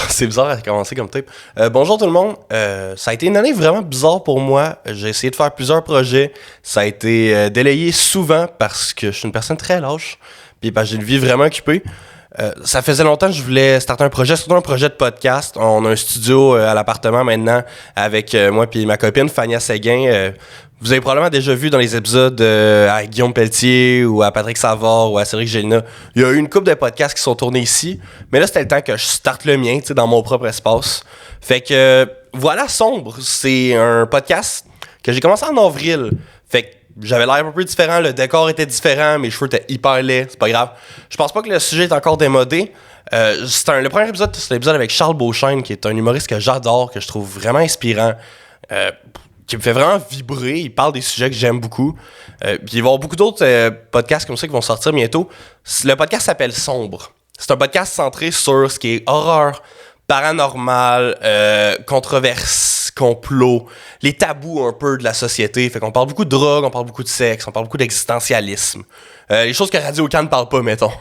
C'est bizarre à commencer comme type. Bonjour tout le monde. Ça a été une année vraiment bizarre pour moi. J'ai essayé de faire plusieurs projets. Ça a été délayé souvent parce que je suis une personne très lâche. Puis j'ai une vie vraiment occupée. Ça faisait longtemps que je voulais starter un projet, surtout un projet de podcast. On a un studio à l'appartement maintenant avec moi et ma copine Fania Séguin. Vous avez probablement déjà vu dans les épisodes à Guillaume Pelletier ou à Patrick Savard ou à Cédric Gélina. Il y a eu une couple de podcasts qui sont tournés ici. Mais là, c'était le temps que je starte le mien, dans mon propre espace. Fait que voilà, Sombre, c'est un podcast que j'ai commencé en avril. Fait que j'avais l'air un peu différent, le décor était différent, mes cheveux étaient hyper laids, c'est pas grave. Je pense pas que le sujet est encore démodé. Le premier épisode, c'est l'épisode avec Charles Beauchesne, qui est un humoriste que j'adore, que je trouve vraiment inspirant, qui me fait vraiment vibrer. Il parle des sujets que j'aime beaucoup. Puis il va y avoir beaucoup d'autres podcasts comme ça qui vont sortir bientôt. Le podcast s'appelle Sombre. C'est un podcast centré sur ce qui est horreur, paranormal, controverse, complot, les tabous un peu de la société. Fait qu'on parle beaucoup de drogue, on parle beaucoup de sexe, on parle beaucoup d'existentialisme. Les choses que Radio-Can ne parle pas, mettons.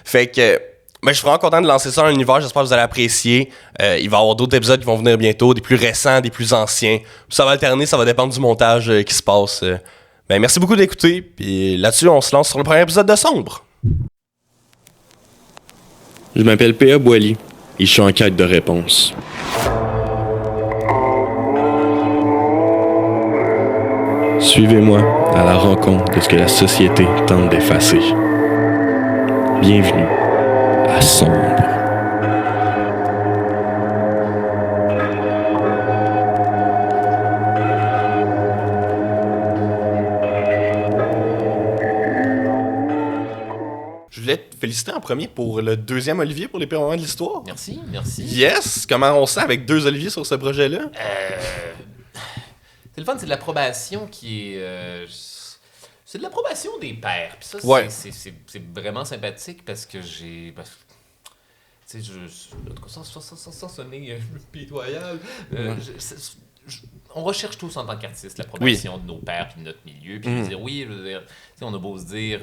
Fait que je suis vraiment content de lancer ça dans l'univers. J'espère que vous allez apprécier. Il va y avoir d'autres épisodes qui vont venir bientôt, des plus récents, des plus anciens. Ça va alterner, ça va dépendre du montage qui se passe. Merci beaucoup d'écouter. Puis là-dessus, on se lance sur le premier épisode de Sombre. Je m'appelle P.A. Boily et je suis en quête de réponses. Suivez-moi à la rencontre de ce que la société tente d'effacer. Bienvenue à Sombre. Je voulais te féliciter en premier pour le deuxième Olivier pour les pires moments de l'histoire. Merci. Yes! Comment on sent avec 2 Oliviers sur ce projet-là? C'est le fun, c'est de l'approbation qui est... c'est de l'approbation des pairs. Puis ça, Ouais. c'est vraiment sympathique parce que j'ai... Tu sais, sans sonner pitoyable, on recherche tous en tant qu'artistes l'approbation de nos pairs puis de notre milieu. Puis je veux dire, on a beau se dire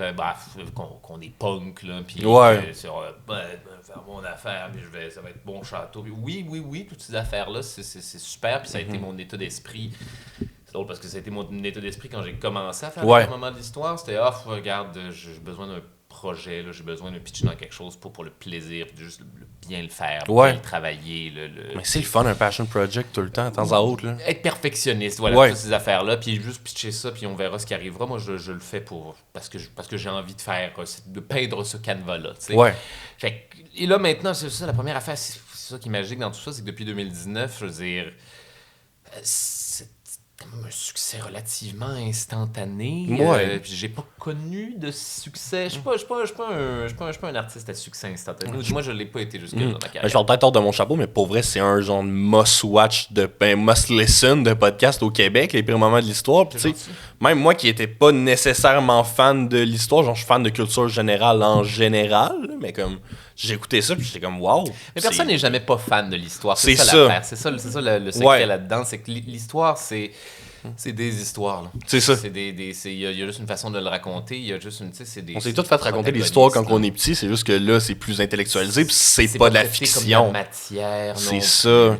qu'on est punk, là, puis faire mon affaire, puis ça va être bon château. Puis oui, toutes ces affaires-là, c'est super. Puis ça a été mon état d'esprit. C'est drôle parce que ça a été mon état d'esprit quand j'ai commencé à faire un moment de l'histoire. C'était, regarde, j'ai besoin d'un projet, là, j'ai besoin de pitcher dans quelque chose pour le plaisir, puis juste bien le faire, bien le travailler. Mais c'est le fun, un passion project tout le temps, de temps à autre. Là. Être perfectionniste, toutes ces affaires-là, puis juste pitcher ça, puis on verra ce qui arrivera. Moi, je le fais parce que j'ai envie de faire, de peindre ce canevas-là. T'sais. Ouais. Fait que, et là, maintenant, c'est ça, la première affaire, c'est ça qui est magique dans tout ça, c'est que depuis 2019, je veux dire, c'est un succès relativement instantané. Puis j'ai pas connu de succès. Je suis pas un artiste à succès instantané. Moi, je l'ai pas été jusque-là dans ma carrière. Je parle peut-être hors de mon chapeau, mais pour vrai, c'est un genre de must-watch, must-listen de podcast au Québec, les pires moments de l'histoire. Puis, même moi qui étais pas nécessairement fan de l'histoire, genre je suis fan de culture générale en général, mais comme j'ai écouté ça, puis j'étais comme wow. Mais personne n'est jamais pas fan de l'histoire. C'est ça ça. l'affaire. C'est ça le secret là-dedans. C'est que l'histoire, c'est des histoires. Là. C'est ça. Il y a juste une façon de le raconter. Il y a juste on s'est tous fait raconter l'histoire quand on est petit. C'est juste que là, c'est plus intellectualisé, puis c'est pas de la fiction. C'est comme de la matière. C'est ça.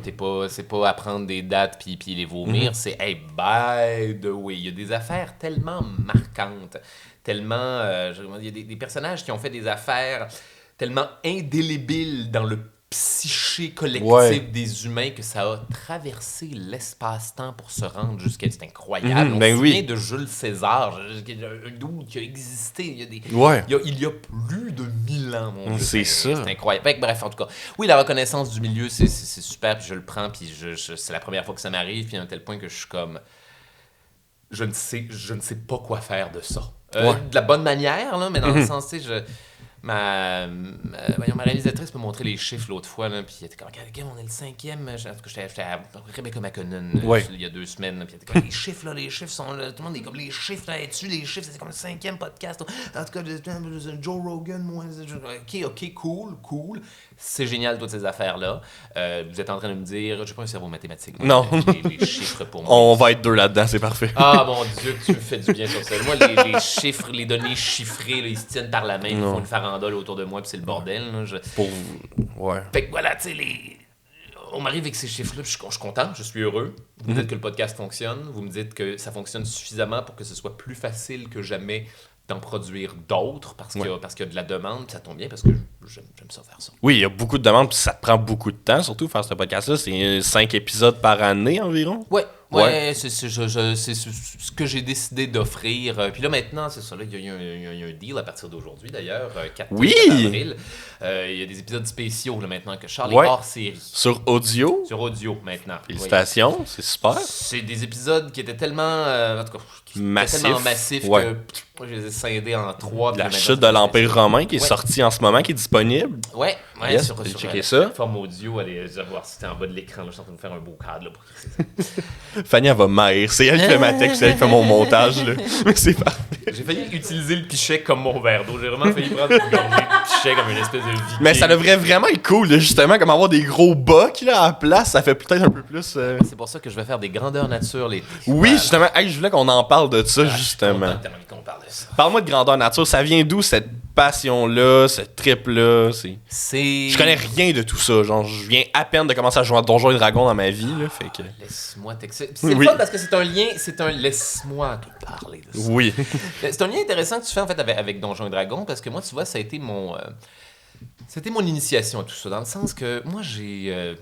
C'est pas apprendre des dates puis les vomir. C'est, hey, by the way, il y a des affaires tellement marquantes, tellement... il y a des personnages qui ont fait des affaires tellement indélébile dans le psyché collectif des humains que ça a traversé l'espace-temps pour se rendre jusqu'à... C'est incroyable. On se souvient de Jules César, un dude qui a existé il y a plus de 1000 ans, mon Dieu. C'est ça. C'est incroyable. Bref, en tout cas, oui, la reconnaissance du milieu, c'est super, puis je le prends, puis c'est la première fois que ça m'arrive, puis à un tel point que je suis comme... Je ne sais pas quoi faire de ça. De la bonne manière, là, mais dans le sens, tu sais, ma réalisatrice m'a montré les chiffres l'autre fois, là, puis elle était comme, regarde, on est le 5e. En tout cas, j'étais à Rebecca McConnell il y a 2 semaines, puis elle était comme, les chiffres sont là, tout le monde est comme, les chiffres, là, les chiffres, c'est comme le 5e podcast. En tout cas, Joe Rogan, moi, ok, cool. C'est génial, toutes ces affaires-là. Vous êtes en train de me dire, j'ai pas un cerveau mathématique. Non. Les chiffres pour moi. On va être 2 là-dedans, c'est parfait. Ah, mon Dieu, que tu me fais du bien sur ça. Moi, les chiffres, les données chiffrées, là, ils se tiennent par la main, ils font une farandole autour de moi, puis c'est le bordel. Là, Ouais. Fait que voilà, tu sais, on m'arrive avec ces chiffres-là, je suis content, je suis heureux. Vous me dites que le podcast fonctionne, vous me dites que ça fonctionne suffisamment pour que ce soit plus facile que jamais d'en produire d'autres parce qu'il y a de la demande, ça tombe bien parce que j'aime ça faire ça. Oui, il y a beaucoup de demandes, puis ça te prend beaucoup de temps, surtout faire ce podcast-là. C'est 5 épisodes par année environ. Ouais, c'est ce que j'ai décidé d'offrir. Puis là, maintenant, c'est ça. Il y a un deal à partir d'aujourd'hui, d'ailleurs, 4 avril. Il y a des épisodes spéciaux là, maintenant que Charles est hors série. Sur audio. Sur audio, maintenant. Félicitations, c'est super. C'est des épisodes qui étaient tellement... en tout cas, tellement massifs que moi, je les ai scindés en 3. La chute de l'Empire romain qui est sortie en ce moment, qui est disponible. Ouais, yes, sur checker la plateforme audio. Allez voir si c'était en bas de l'écran. Là, je suis en train de faire un beau cadre. Là, pour... Fanny, elle va m'haïr. C'est elle qui fait ma texte, c'est elle qui fait mon montage. Là. Mais c'est parfait. J'ai failli utiliser le pichet comme mon verre d'eau. J'ai vraiment failli prendre une gorgée de pichet comme une espèce de viking. Mais ça devrait vraiment être cool, là, justement, comme avoir des gros bocs là, à la place. Ça fait peut-être un peu plus... C'est pour ça que je vais faire des grandeurs nature l'été. Oui, justement. Hey, je voulais qu'on en parle de ça, justement. Qu'on parle de ça. Parle-moi de grandeur nature. Ça vient d'où, cette passion-là, cette trip-là? Je connais rien de tout ça. Genre, je viens à peine de commencer à jouer à Donjons et Dragons dans ma vie, là, fait que... Laisse-moi t'expliquer. C'est le fun parce que c'est un lien, laisse-moi te parler de ça. Oui. C'est un lien intéressant que tu fais en fait avec Donjons et Dragons parce que moi, tu vois, ça a été c'était mon initiation à tout ça, dans le sens que moi, j'ai...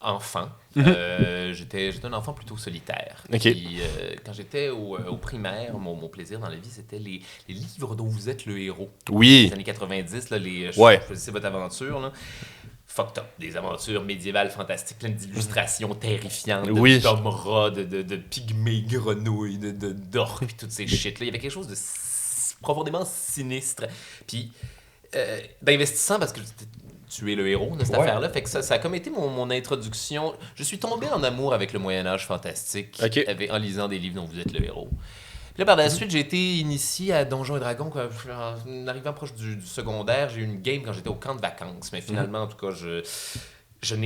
enfant. J'étais un enfant plutôt solitaire. Okay. Puis, quand j'étais au primaire, mon plaisir dans la vie, c'était les livres dont vous êtes le héros. Oui. Les années 90, là, choisissez votre aventure. Là. Fucked up. Des aventures médiévales fantastiques, pleines d'illustrations terrifiantes, d'hommes rats, de pygmées grenouilles, d'orques, puis toutes ces shit-là. Il y avait quelque chose de profondément sinistre. Puis, d'investissant, parce que tu es le héros de cette affaire-là. Fait que ça a comme été mon introduction. Je suis tombé en amour avec le Moyen-Âge fantastique en lisant des livres dont vous êtes le héros. Puis là, par la suite, j'ai été initié à Donjons et Dragons. En arrivant proche du secondaire, j'ai eu une game quand j'étais au camp de vacances. Mais finalement, en tout cas,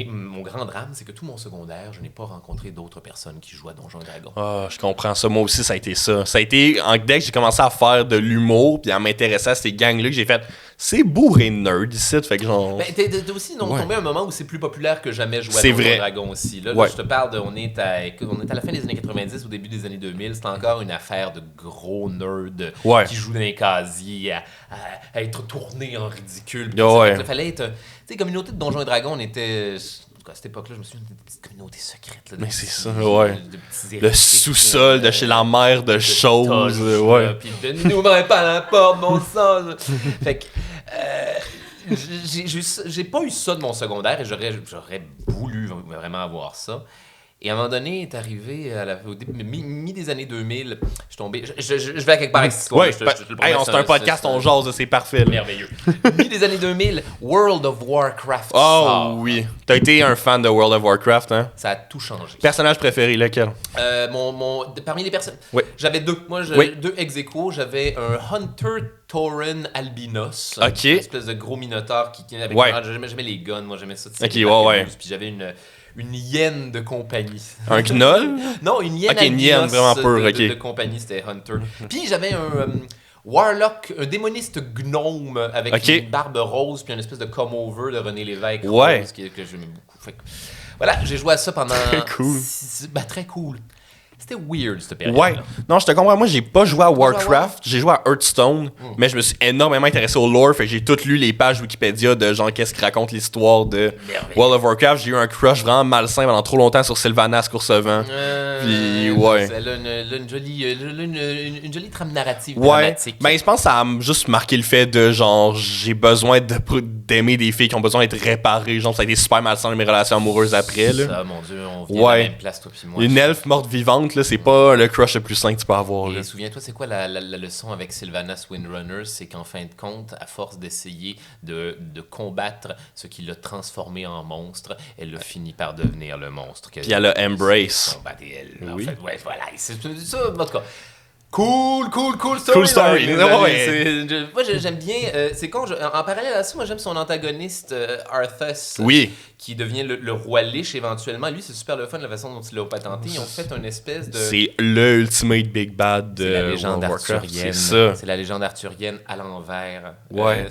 mon grand drame, c'est que tout mon secondaire, je n'ai pas rencontré d'autres personnes qui jouent à Donjons et Dragons. Ah, je comprends ça. Moi aussi, ça a été ça. Ça a été, dès que j'ai commencé à faire de l'humour, puis à m'intéresser à ces gangs-là, que j'ai fait... C'est bourré de nerd ici, fait que genre... Ben, t'es aussi tombé à un moment où c'est plus populaire que jamais jouer à Donjons et Dragons aussi. Là, je te parle on est à la fin des années 90, au début des années 2000. C'est encore une affaire de gros nerds qui jouent dans les casiers, à être tournés en ridicule. Il fallait être... Tu sais, communauté de Donjons et Dragons, on était... À cette époque-là, je me souviens d'une petite communauté secrète. Là, mais c'est ça, le sous-sol de chez la mère de choses. Puis ne n'ouvrez pas la porte, bon sang. Fait que... j'ai pas eu ça de mon secondaire et j'aurais voulu vraiment avoir ça. Et à un moment donné, est arrivé au début, mi des années 2000, je suis tombé. Je vais à quelque part avec cette histoire. C'est un podcast, on jase, c'est parfait. Là. Merveilleux. Mi des années 2000, World of Warcraft. Oh oui. T'as été un fan de World of Warcraft, hein? Ça a tout changé. Personnage préféré, lequel? Parmi les personnes. Oui. J'avais deux. Moi, deux ex aequo. J'avais un Hunter Tauren Albinos. OK. Une espèce de gros minotaure qui avec j'aimais les guns. Moi, j'aimais ça. Puis j'avais une hyène de compagnie. Un gnoll? Non, une hyène hyène vraiment pure, de compagnie, c'était Hunter. Puis j'avais un warlock, un démoniste gnome avec une barbe rose puis une espèce de come-over de René Lévesque rose que j'aimais beaucoup. Fait que, voilà, j'ai joué à ça pendant... Très cool. Très cool. C'était weird, cette période. Ouais. Non, je te comprends. Moi, j'ai pas joué à Warcraft. J'ai joué à Hearthstone. Mais je me suis énormément intéressé au lore. Fait que j'ai tout lu les pages Wikipédia de genre qu'est-ce qui raconte l'histoire de World of Warcraft. J'ai eu un crush vraiment malsain pendant trop longtemps sur Sylvanas Coursevent. Puis, Elle a une jolie trame narrative dramatique. Ben, je pense que ça a juste marqué le fait de genre, j'ai besoin d'aimer des filles qui ont besoin d'être réparées. Genre, ça a été super malsain dans mes relations amoureuses après. Là. Ça, mon Dieu, on vient à la même place, toi puis moi. Une elfe morte vivante. Là, c'est pas le crush le plus sain que tu peux avoir. Et souviens-toi, c'est quoi la leçon avec Sylvanas Windrunner? C'est qu'en fin de compte, à force d'essayer de combattre ce qui l'a transformé en monstre, elle a fini par devenir le monstre. Puis elle a embrace. Oui. En fait, voilà. C'est ça, en tout cas. Cool story. Cool story. Moi, j'aime bien. C'est con. En parallèle à ça, moi, j'aime son antagoniste, Arthas. Qui devient le roi Lich éventuellement. Lui, c'est super le fun, la façon dont il l'a patenté. Ils ont fait une espèce de... C'est le ultimate big bad de la légende arthurienne. C'est la légende arthurienne à l'envers. Ouais.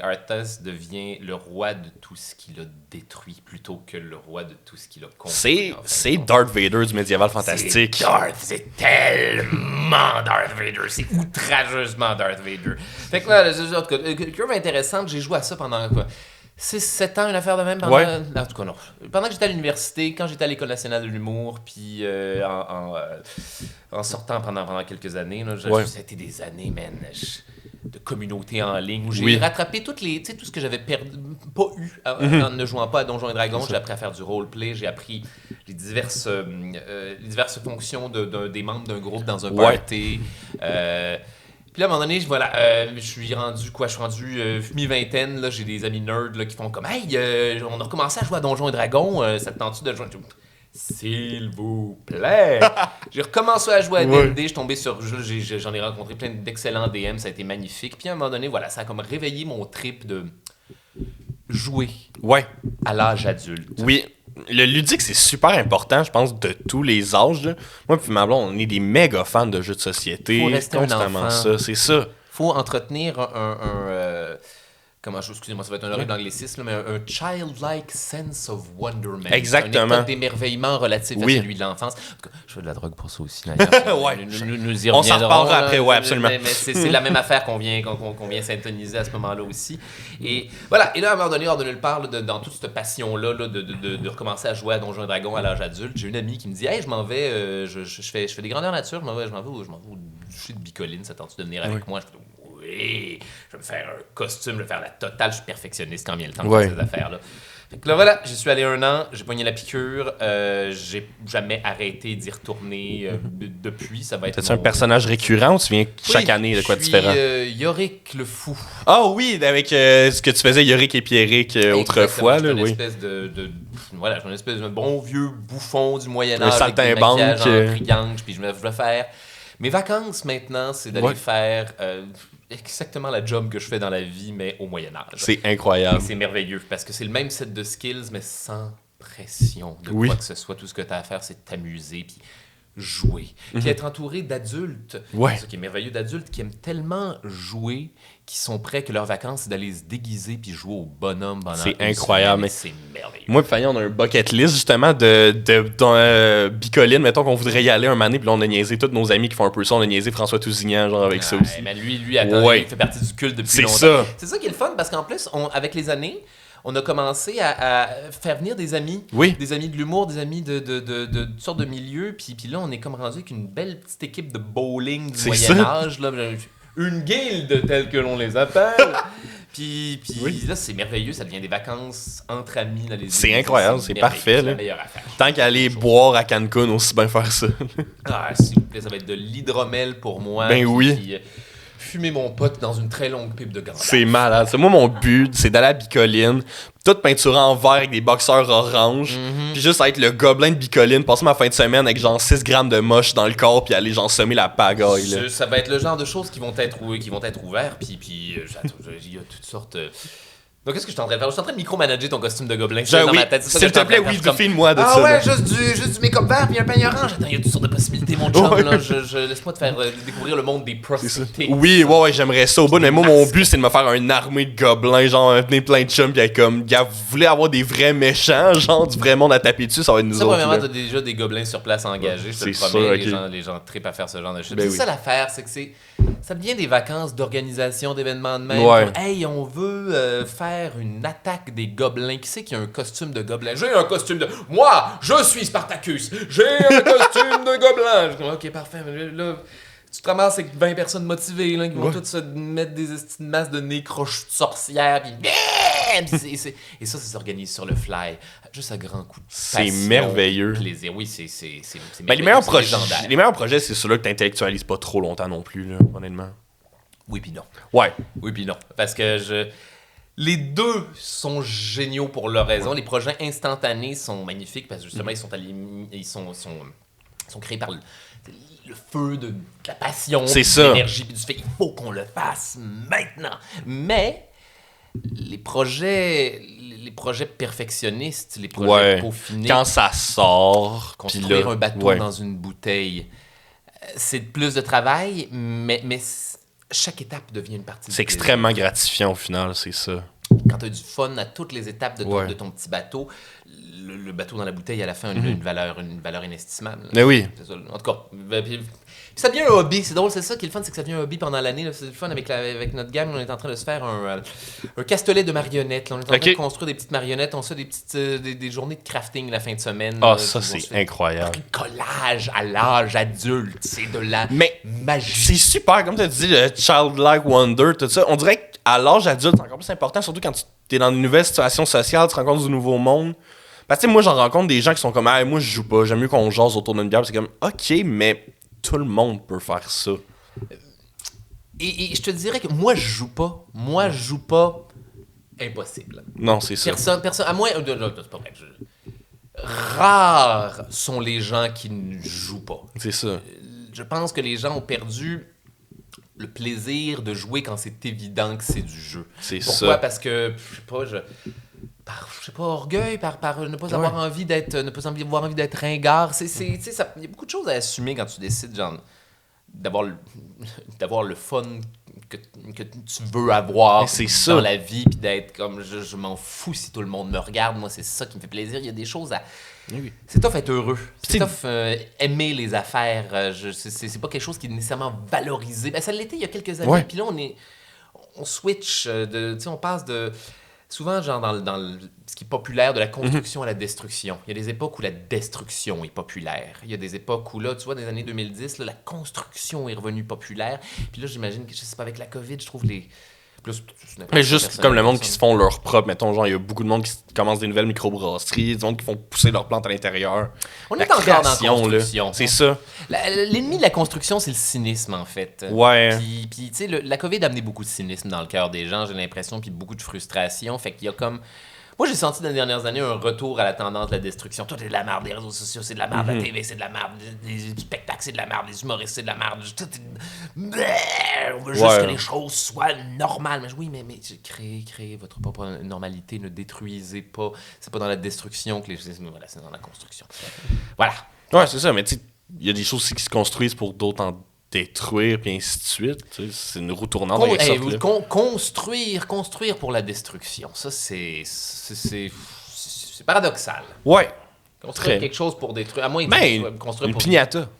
Arthas devient le roi de tout ce qu'il a détruit plus plutôt que le roi de tout ce qu'il a construit. C'est Darth Vader du médiéval fantastique. C'est tellement Darth Vader. C'est outrageusement Darth Vader. Fait que là, en tout cas, curve intéressante, j'ai joué à ça pendant quoi? 6-7 ans, une affaire de même pendant... Ouais. En tout cas, non. Pendant que j'étais à l'université, quand j'étais à l'École nationale de l'humour, puis en sortant pendant quelques années, là, ça a été des années, man, de communauté en ligne, où j'ai rattrapé tout ce que j'avais pas eu en ne jouant pas à Donjons et Dragons. J'ai appris à faire du roleplay, j'ai appris les diverses fonctions des membres d'un groupe dans un party. Puis là, à un moment donné, je suis rendu mi-vingtaine, là, j'ai des amis nerds là, qui font comme « Hey, on a recommencé à jouer à Donjons et Dragons, ça te tente-tu de jouer? » S'il vous plaît! J'ai recommencé à jouer à D&D, je suis tombé sur j'en ai rencontré plein d'excellents DM, ça a été magnifique. Puis à un moment donné, ça a comme réveillé mon trip de jouer à l'âge adulte. Oui. Le ludique, c'est super important, je pense, de tous les âges. Là. Moi et ma blonde, on est des méga fans de jeux de société. Faut rester constamment un enfant. ça, c'est ça. Faut entretenir excusez-moi, ça va être un horrible anglicisme, mais un childlike sense of wonderment. Exactement. Un état d'émerveillement relatif à celui de l'enfance. En tout cas, je fais de la drogue pour ça aussi, d'ailleurs. Nous y reviendrons. On s'en reparlera après, absolument. Mais c'est la même affaire qu'on vient s'intoniser à ce moment-là aussi. Et voilà, et là, à un moment donné, hors de nulle part, dans toute cette passion-là de recommencer à jouer à Donjons et Dragons à l'âge adulte, j'ai une amie qui me dit « Hey, je m'en vais, je fais des grandeurs nature, je m'en vais au doucher de Bicoline, ça tente de venir avec moi? » Oui, je vais me faire un costume, je vais faire la totale, je suis perfectionniste quand vient le temps de faire ces affaires-là. Fait que là, voilà, j'y suis allé 1 an, j'ai pogné la piqûre, j'ai jamais arrêté d'y retourner depuis, ça va être... C'est un personnage récurrent ou tu viens chaque année de quoi différent? Yorick le fou. Ah oui, avec ce que tu faisais Yorick et Pierrick autrefois. Là, une espèce j'ai une espèce de bon vieux bouffon du Moyen-Âge. Un saltimbanque. Avec des maquillages en triangle, puis je vais faire... Mes vacances maintenant, c'est d'aller faire exactement la job que je fais dans la vie, mais au Moyen-Âge. C'est incroyable. Et c'est merveilleux parce que c'est le même set de skills, mais sans pression de quoi que ce soit. Tout ce que tu as à faire, c'est t'amuser puis jouer. Puis être entouré d'adultes. C'est ça qui est merveilleux, d'adultes qui aiment tellement jouer, qui sont prêts que leurs vacances, c'est d'aller se déguiser puis jouer au bonhomme pendant c'est incroyable. Mais c'est merveilleux. Moi et Fanny, on a un bucket list justement de Bicoline. Mettons qu'on voudrait y aller un moment, puis là, on a niaisé tous nos amis qui font un peu ça. On a niaisé François Tousignan, genre avec ça aussi. Mais lui, attends, il fait partie du culte depuis longtemps. Ça. C'est ça qui est le fun parce qu'en plus, avec les années, on a commencé à faire venir des amis, des amis de l'humour, des amis de toutes sortes de milieux. Puis là, on est comme rendu avec une belle petite équipe de bowling du Moyen-Âge. Une guilde, telle que l'on les appelle. Puis là, c'est merveilleux. Ça devient des vacances entre amis. Dans les c'est incroyable, c'est parfait. C'est la meilleure affaire. Tant qu'à aller boire à Cancun, aussi bien faire ça. S'il vous plaît, ça va être de l'hydromel pour moi. Fumer mon pote dans une très longue pipe de grenade. C'est malade. Moi, mon but, c'est d'aller à Bicoline, tout peinturé en vert avec des boxeurs orange, puis juste être le gobelin de Bicoline, passer ma fin de semaine avec genre 6 grammes de moche dans le corps, puis aller genre semer la pagaille. Là. Ça va être le genre de choses qui vont être ouvertes, puis il y a toutes sortes... Donc, qu'est-ce que je suis en train de faire? Je suis en train de micromanager ton costume de gobelin. Dans ma tête. S'il te plaît, filme-moi de ça. Ah ouais, juste du make-up vert puis un peigne orange. Attends, il y a toutes sortes de possibilités, mon chum. Là. Laisse-moi te faire découvrir le monde des prosthetics. Oui, j'aimerais ça au bout. Mais moi, mon but, c'est de me faire une armée de gobelins, genre venir plein de chums, puis être comme, gars, vous voulez avoir des vrais méchants, genre du vrai monde à taper dessus, ça va être nous autres. Premièrement, t'as déjà des gobelins sur place engagés, je te le promets. Les gens trippent à faire ce genre de choses. C'est ça l'affaire, c'est que ça devient des vacances d'organisation d'événements de même. Comme, hey, on veut faire une attaque des gobelins. Qui c'est qui a un costume de gobelin? J'ai un costume de... Moi, je suis Spartacus. J'ai un costume de gobelin. Je dis, ok, parfait. Là, tu te ramasses avec 20 personnes motivées là, qui vont toutes se mettre des masses de nez croches de sorcières. Et ça s'organise sur le fly. Juste à grands coups de passion. C'est merveilleux. Plaisir. Oui, c'est les meilleurs projets, c'est ceux-là que tu n'intellectualises pas trop longtemps non plus, là, honnêtement. Oui, puis non. Oui, puis non. Parce que les deux sont géniaux pour leur raison. Les projets instantanés sont magnifiques parce que justement, ils sont créés par le feu de la passion, de l'énergie, puis du fait il faut qu'on le fasse maintenant. Mais les projets perfectionnistes, les projets peaufinés, quand ça sort, construire un bateau dans une bouteille, c'est plus de travail, mais chaque étape devient une partie. C'est extrêmement gratifiant au final, c'est ça. quand tu as du fun à toutes les étapes de ton petit bateau, le bateau dans la bouteille, à la fin, a une valeur inestimable. Mais oui. C'est ça. En tout cas, puis ça devient un hobby. C'est drôle, c'est ça qui est le fun, c'est que ça devient un hobby pendant l'année. Là. C'est le fun avec notre gang. On est en train de se faire un castelet de marionnettes. Là. On est en train de construire des petites marionnettes. On se fait des journées de crafting la fin de semaine. Ah, ça, c'est incroyable. Bricolage à l'âge adulte. C'est de la magie. C'est super, comme tu as dit, le childlike wonder, tout ça. On dirait qu'à l'âge adulte, c'est encore plus important, surtout quand tu es dans une nouvelle situation sociale, tu rencontres du nouveau monde. Parce que moi, j'en rencontre des gens qui sont comme, moi, je joue pas, j'aime mieux qu'on jase autour d'une bière. C'est comme, OK, mais tout le monde peut faire ça. Et je te dirais que moi, je joue pas. Moi, je joue pas. Impossible. Non, c'est ça. Personne. À moins. Non, c'est pas vrai. Rares sont les gens qui ne jouent pas. C'est ça. Je pense que les gens ont perdu le plaisir de jouer quand c'est évident que c'est du jeu. C'est Pourquoi? ça. Parce que, orgueil, par ne pas avoir envie d'être, avoir envie d'être ringard. Il y a beaucoup de choses à assumer quand tu décides, genre, d'avoir le fun que tu veux avoir dans la vie, puis d'être comme, je m'en fous si tout le monde me regarde, moi, c'est ça qui me fait plaisir. Il y a des choses à... Oui. C'est tough être heureux. C'est tough aimer les affaires. C'est pas quelque chose qui est nécessairement valorisé. Ça l'était il y a quelques années. Puis là, on switch. On passe de... Souvent, genre, dans ce qui est populaire, de la construction à la destruction. Il y a des époques où la destruction est populaire. Il y a des époques où, là, tu vois, dans les années 2010, là, la construction est revenue populaire. Puis là, j'imagine que, je sais pas, avec la COVID, je trouve les... Mais juste comme le monde qui se font leur propre, mettons, genre, il y a beaucoup de monde qui commence des nouvelles microbrasseries, du monde qui font pousser leurs plantes à l'intérieur. On est encore dans la construction. C'est ça. L'ennemi de la construction, c'est le cynisme, en fait. Ouais. Puis tu sais, la COVID a amené beaucoup de cynisme dans le cœur des gens, j'ai l'impression, puis beaucoup de frustration. Fait qu'il y a comme... Moi, j'ai senti dans les dernières années un retour à la tendance de la destruction. Tout est de la merde, les réseaux sociaux, c'est de la merde, la TV, c'est de la merde, les spectacles, c'est de la merde, les humoristes, c'est de la merde. Tout est... On veut juste que les choses soient normales. Mais oui, mais créez votre propre normalité, ne détruisez pas. C'est pas dans la destruction que les... Voilà, c'est dans la construction. Voilà. Ouais, c'est ça, mais tu sais, il y a des choses aussi qui se construisent pour d'autres en détruire, puis ainsi de suite. C'est une roue tournante. Construire pour la destruction, ça, c'est paradoxal. Ouais. Construire quelque chose pour détruire. À moins construire une pour... piñata.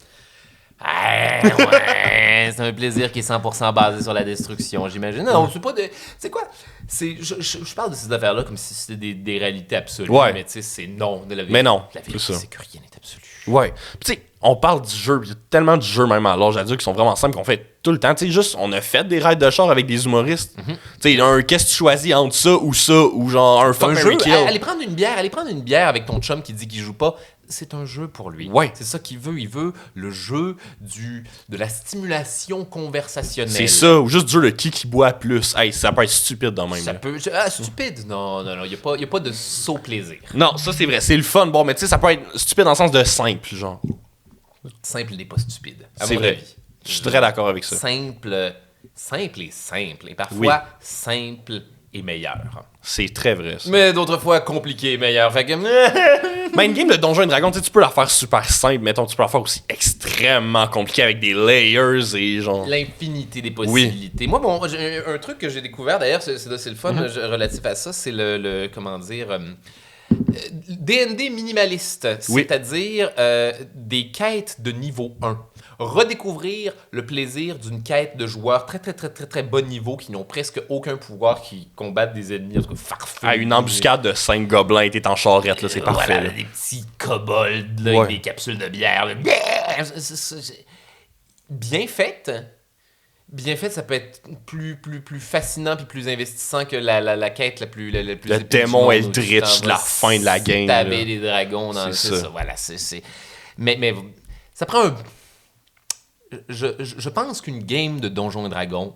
Ouais, c'est un plaisir qui est 100% basé sur la destruction, j'imagine. Non, c'est pas de... C'est quoi? Je parle de ces affaires-là comme si c'était des réalités absolues. Ouais. Mais tu sais, c'est non. De la vie. Mais non, la vérité, c'est que rien n'est absolu. Ouais. Tu sais, on parle du jeu. Il y a tellement de jeux, même à l'âge adulte, qui sont vraiment simples qu'on fait tout le temps. Tu sais, juste, on a fait des raids de char avec des humoristes. Tu sais, qu'est-ce que tu choisis entre ça, ou genre un fuck, jeu. Marry, Kill. Aller prendre une bière avec ton chum qui dit qu'il joue pas. C'est un jeu pour lui. Ouais. C'est ça qu'il veut. Il veut le jeu de la stimulation conversationnelle. C'est ça. Ou juste dire le qui boit plus. Hey, ça peut être stupide dans même. Ça peut... stupide? Non. Il n'y a pas de saut plaisir. Non, ça c'est vrai. C'est le fun. Bon, mais tu sais, ça peut être stupide dans le sens de simple, genre. Simple n'est pas stupide. C'est vrai. Avis. Je suis très d'accord avec ça. Simple est simple. Et parfois, simple est meilleur. C'est très vrai, ça. Mais d'autres fois, compliqué est meilleur. Fait que... Mais une game de Donjons et Dragons, tu peux la faire super simple, mettons, tu peux la faire aussi extrêmement compliquée avec des layers et genre... L'infinité des possibilités. Moi, bon, un truc que j'ai découvert, d'ailleurs, c'est le fun relatif à ça, c'est le comment dire... D&D minimaliste, c'est-à-dire des quêtes de niveau 1. Redécouvrir le plaisir d'une quête de joueurs très, très, très, très, très bas niveau qui n'ont presque aucun pouvoir, qui combattent des ennemis, en tout cas, farfelus. Une embuscade de 5 gobelins, t'es en charrette, là, c'est parfait. Voilà, des petits kobolds, là, avec des capsules de bière. Là. Bien faite. Bien fait, ça peut être plus fascinant puis plus investissant que la quête la plus le démon Eldritch de la fin de la game. Taber des dragons dans ça. Voilà, c'est mais ça prend un... Je pense qu'une game de Donjons et Dragons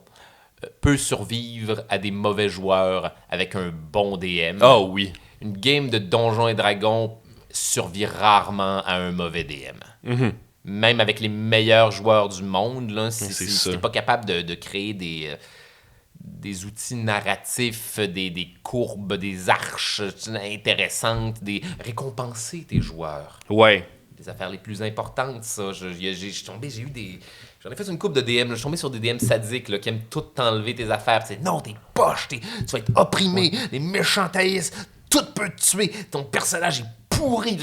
peut survivre à des mauvais joueurs avec un bon DM. Oh oui. Une game de Donjons et Dragons survit rarement à un mauvais DM. Même avec les meilleurs joueurs du monde, là, si t'es pas capable de créer des outils narratifs, des courbes, des arches intéressantes, récompenser tes joueurs. Ouais. les affaires les plus importantes, ça. J'ai eu des... J'en ai fait une couple de DM, là. Je suis tombé sur des DM sadiques là, qui aiment tout t'enlever tes affaires. C'est non, t'es poche, tu vas être opprimé, les méchants taïs, tout peut te tuer, ton personnage est pourri.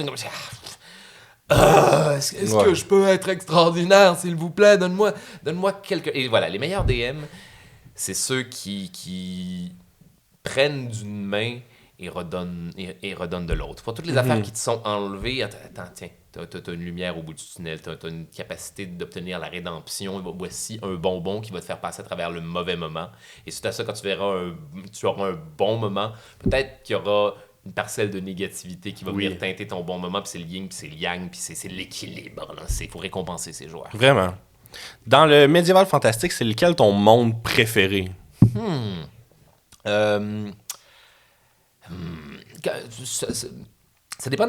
Est-ce que je peux être extraordinaire, s'il vous plaît? Donne-moi quelques... Et voilà, les meilleurs DM, c'est ceux qui prennent d'une main et redonnent de l'autre. Pour toutes les affaires qui te sont enlevées, attends, tiens, t'as une lumière au bout du tunnel, t'as une capacité d'obtenir la rédemption, voici un bonbon qui va te faire passer à travers le mauvais moment. Et suite à ça, quand tu auras un bon moment, peut-être qu'il y aura une parcelle de négativité qui va venir teinter ton bon moment, puis c'est le yin, puis c'est le yang, puis c'est l'équilibre. Il faut récompenser ces joueurs. Vraiment. Dans le médiéval fantastique, c'est lequel ton monde préféré? Ça dépend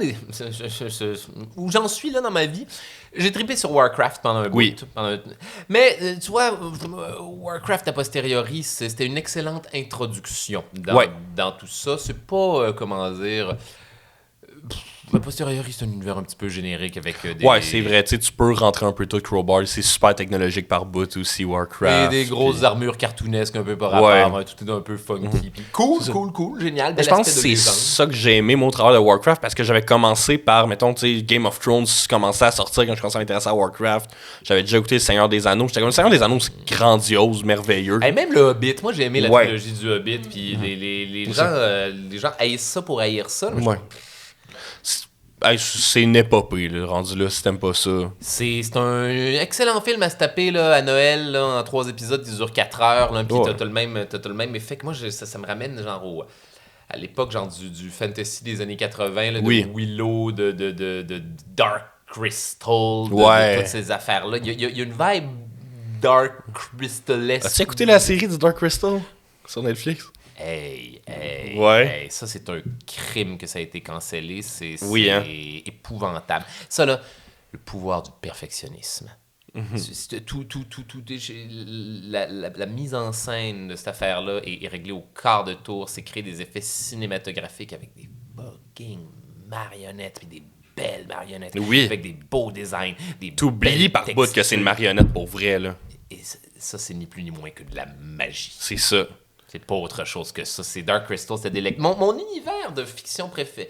où j'en suis là dans ma vie. J'ai trippé sur Warcraft pendant un bout. Mais tu vois, Warcraft a posteriori, c'était une excellente introduction dans tout ça. C'est pas, comment dire... A posteriori, c'est un univers un petit peu générique avec des... Ouais, c'est vrai. Tu peux rentrer un peu tout Crowbar. C'est super technologique par bout aussi, Warcraft. Et des grosses armures cartoonesques un peu par rapport, tout est un peu funky. Puis cool, génial. Je pense que c'est ça que j'ai aimé, moi, au travers de Warcraft, parce que j'avais commencé par, mettons, tu sais, Game of Thrones commençait à sortir quand je commençais à m'intéresser à Warcraft. J'avais déjà écouté Le Seigneur des Anneaux. J'étais comme, Le Seigneur des Anneaux, c'est grandiose, merveilleux. Et même le Hobbit. Moi, j'ai aimé la trilogie du Hobbit. Puis les gens haïssent ça pour haïr ça. C'est une épopée, là, rendu là, si t'aimes pas ça. C'est un excellent film à se taper là, à Noël, là, en 3 épisodes qui durent 4 heures, là, puis t'as le même effet que moi, ça me ramène genre à l'époque genre du fantasy des années 80, là, de Willow, de Dark Crystal, de toutes ces affaires-là. Il y a une vibe Dark Crystal-esque. As-tu écouté la série du Dark Crystal sur Netflix? Hey, ça c'est un crime que ça a été cancellé, c'est épouvantable. Ça là, le pouvoir du perfectionnisme. La mise en scène de cette affaire-là est réglée au quart de tour, c'est créer des effets cinématographiques avec des fucking marionnettes, puis des belles marionnettes, avec des beaux designs, t'oublies par bout que c'est une marionnette pour vrai, là. Et ça, c'est ni plus ni moins que de la magie. C'est ça. C'est pas autre chose que ça. C'est Dark Crystal, c'est délectable. Mon univers de fiction préféré.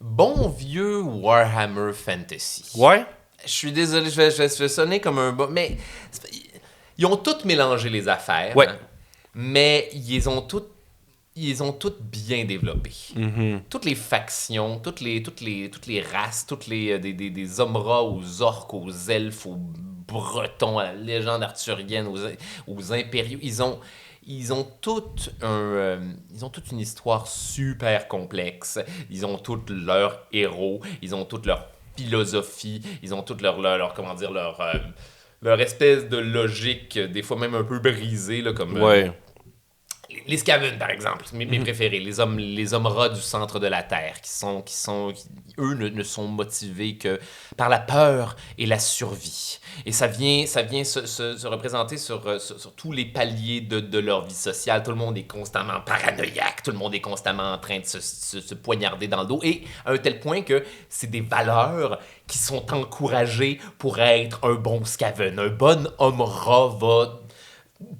Bon vieux Warhammer Fantasy. Ouais. Je suis désolé, je vais sonner comme un bon... Mais ils ont toutes mélangé les affaires. Ouais. Hein, mais ils ont toutes bien développées. Toutes les factions, toutes les races, des hommes-rats aux orques, aux elfes, aux bretons, à la légende arthurienne, aux impériaux. Ils ont toute une histoire super complexe. Ils ont tous leurs héros, ils ont toute leur philosophie, ils ont toute leur comment dire, leur espèce de logique, des fois même un peu brisée, là, comme... Les Skaven, par exemple, mes préférés, les hommes rats du centre de la Terre, qui eux ne sont motivés que par la peur et la survie. Et ça vient se représenter sur tous les paliers de leur vie sociale. Tout le monde est constamment paranoïaque, tout le monde est constamment en train de se poignarder dans le dos, et à un tel point que c'est des valeurs qui sont encouragées pour être un bon Skaven. Un bon homme rat va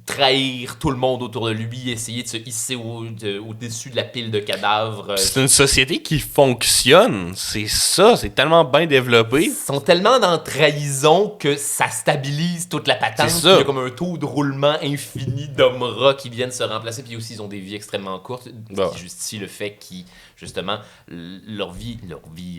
trahir tout le monde autour de lui, essayer de se hisser au-dessus de la pile de cadavres. C'est une société qui fonctionne, c'est ça, c'est tellement bien développé. Ils sont tellement dans trahison que ça stabilise toute la patente. C'est ça. Il y a comme un taux de roulement infini d'hommes rats qui viennent se remplacer, puis aussi ils ont des vies extrêmement courtes, qui justifie le fait qu'ils, justement, leur vie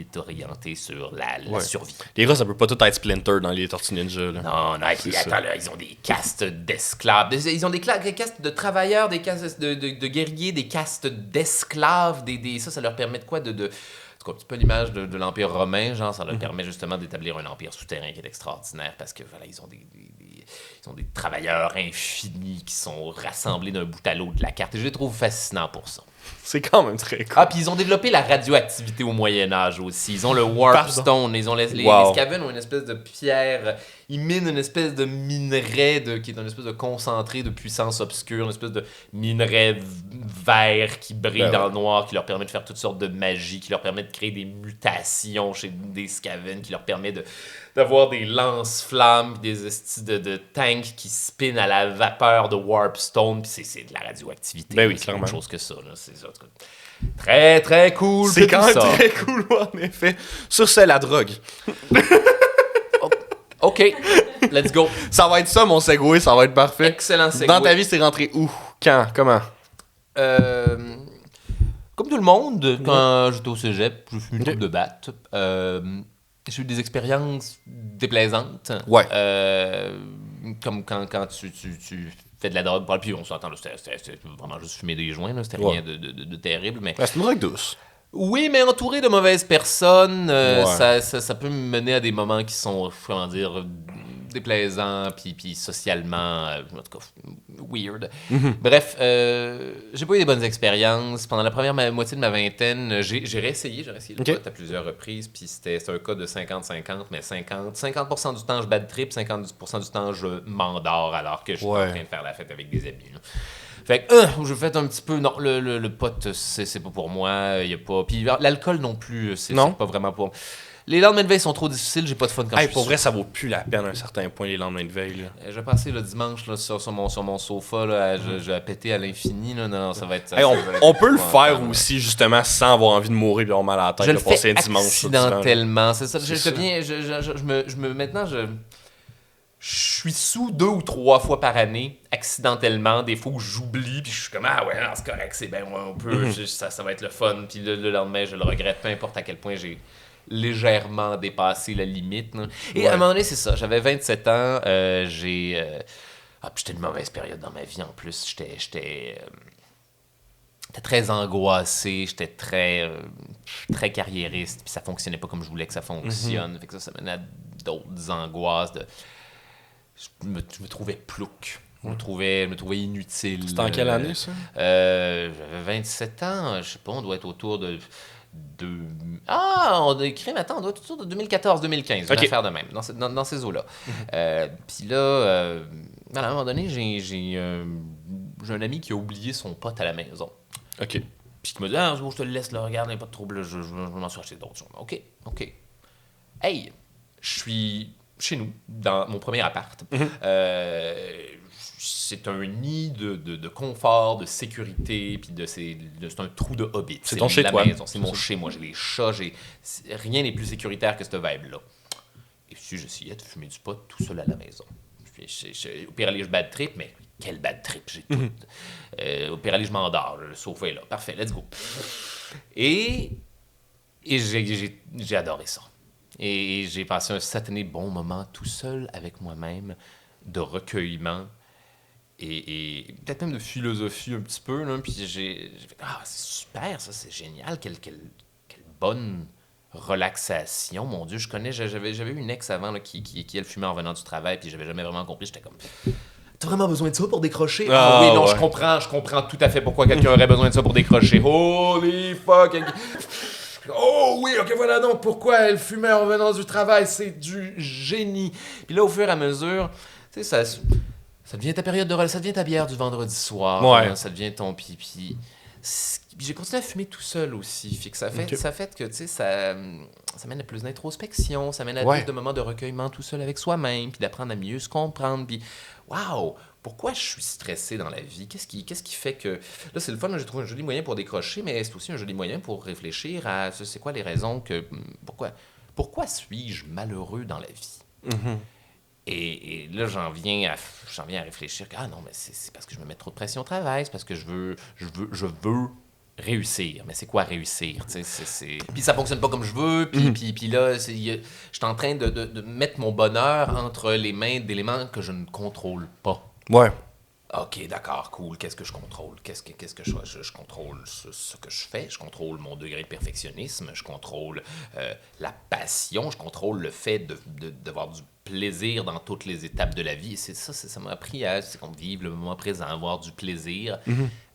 est orientée sur la survie. Les rats, ça peut pas tout être Splinter dans les Tortues Ninja, là. Non, attends, là, ils ont des castes d'esclaves. Ils ont des castes de travailleurs, des castes de guerriers, des castes d'esclaves. Ça leur permet de quoi? En tout cas, un petit peu l'image de l'Empire romain, genre, ça leur permet justement d'établir un empire souterrain qui est extraordinaire parce que voilà, ils ont des travailleurs infinis qui sont rassemblés d'un bout à l'autre de la carte. Et je les trouve fascinants pour ça. C'est quand même très cool. Ah, puis ils ont développé la radioactivité au Moyen-Âge aussi. Ils ont le Warpstone. Ils ont les Skaven ont une espèce de pierre. Ils minent une espèce de minerai qui est une espèce de concentré de puissance obscure, une espèce de minerai vert qui brille dans le noir, qui leur permet de faire toutes sortes de magie, qui leur permet de créer des mutations chez des Skaven, qui leur permet d'avoir des lance-flammes, des estis de tanks qui spinent à la vapeur de Warpstone, puis c'est de la radioactivité. Ben oui, c'est clairement. autre chose que ça. Là. C'est ça. Très, très cool. C'est quand même ça. très cool, en effet. Sur ce, la drogue. OK, let's go. Ça va être ça, mon segway, ça va être parfait. Excellent segway. Dans ta vie, c'est rentré où? Quand? Comment? Comme tout le monde, quand j'étais au cégep, je suis une troupe de batte. J'ai eu des expériences déplaisantes. Ouais. Comme quand tu fais de la drogue. Puis on s'entend, là, c'était vraiment juste fumer des joints. Là, c'était rien de terrible. Mais... C'est une drogue douce. Oui, mais entouré de mauvaises personnes, Ouais. ça peut me mener à des moments qui sont, comment dire, déplaisants, puis socialement, en tout cas, weird. Bref, j'ai pas eu des bonnes expériences. Pendant la première moitié de ma vingtaine, j'ai réessayé le pot à plusieurs reprises, puis c'était un cas de 50-50, mais 50% du temps, je bad trip, 50% du temps, je m'endors alors que je suis en train de faire la fête avec des amis. Là. Fait que je fais un petit peu. Non, le pot, c'est pas pour moi. Y a pas. Puis l'alcool non plus, c'est pas vraiment pour. Les lendemains de veille sont trop difficiles, j'ai pas de fun quand je suis Pour vrai, ça vaut plus la peine à un certain point, les lendemains de veille. Là. Je vais passer le dimanche là, sur mon sofa, là, je vais péter à l'infini. Là. Non, ça va être. On peut le faire aussi, justement, sans avoir envie de mourir et avoir mal à la tête. Je le passer fais un dimanche. accidentellement. C'est ça. Maintenant, je suis sous 2 ou 3 fois par année, accidentellement, des fois où j'oublie, puis je suis comme, ah ouais, non, c'est correct, c'est bien, on peut, ça va être le fun, puis le lendemain, je le regrette, peu importe à quel point j'ai légèrement dépassé la limite. Là. Et à un moment donné, c'est ça, j'avais 27 ans, puis j'étais une mauvaise période dans ma vie en plus, j'étais très angoissé, j'étais très carriériste, puis ça fonctionnait pas comme je voulais que ça fonctionne, fait que ça menait à d'autres angoisses je me trouvais plouc. Je me trouvais inutile. C'était en quelle année, ça? J'avais 27 ans. Je sais pas, on doit être autour de... on doit être autour de 2014-2015. Une affaire de même, dans ces eaux-là. Puis là, à un moment donné, j'ai un ami qui a oublié son pote à la maison. OK. Puis qui m'a dit, je te le laisse, là, regarde, il n'y a pas de trouble, je m'en suis acheté d'autres. OK. Hey, je suis... chez nous, dans mon premier appart. C'est un nid de confort, de sécurité, puis c'est un trou de hobbit. C'est ton chez-toi. C'est mon chez-moi. J'ai les chats, rien n'est plus sécuritaire que cette vibe-là. Et puis j'essayais de fumer du pot tout seul à la maison. Au pire, aller, je bad trip, mais quel bad trip, j'ai tout. Au pire, aller, je m'endors, le sofa est là. Parfait, let's go. Et j'ai adoré ça. Et j'ai passé un satané bon moment tout seul avec moi-même, de recueillement et peut-être même de philosophie un petit peu. Là. Puis j'ai fait c'est super, ça, c'est génial, quelle bonne relaxation, mon Dieu. J'avais eu une ex avant là, qui elle fumait en venant du travail, puis j'avais jamais vraiment compris. J'étais comme... T'as vraiment besoin de ça pour décrocher? Oui, non, ouais. Je comprends tout à fait pourquoi quelqu'un aurait besoin de ça pour décrocher. Holy fuck! Oh oui, ok, voilà donc pourquoi elle fumait en revenant du travail, c'est du génie. Puis là, au fur et à mesure, tu sais, ça devient ta période ça devient ta bière du vendredi soir. Ouais. Hein, ça devient ton pipi. Puis j'ai continué à fumer tout seul aussi. Fait que ça fait que, tu sais, ça mène à plus d'introspection, ça mène à plus de moments de recueillement tout seul avec soi-même, puis d'apprendre à mieux se comprendre. Puis, waouh! Pourquoi je suis stressé dans la vie? Qu'est-ce qui fait que... Là, c'est le fun, j'ai trouvé un joli moyen pour décrocher, mais c'est aussi un joli moyen pour réfléchir à c'est quoi les raisons que... Pourquoi suis-je malheureux dans la vie? Mm-hmm. Et là, j'en viens à réfléchir que, non, mais c'est parce que je me mets trop de pression au travail, c'est parce que je veux réussir. Mais c'est quoi réussir? Puis ça fonctionne pas comme je veux, puis là, je suis en train de mettre mon bonheur entre les mains d'éléments que je ne contrôle pas. Ouais. OK, d'accord, cool. Qu'est-ce que je contrôle? Qu'est-ce que je contrôle ce que je fais, je contrôle mon degré de perfectionnisme, je contrôle la passion, je contrôle le fait d'avoir du plaisir dans toutes les étapes de la vie. Et ça m'a appris à vivre le moment présent, avoir du plaisir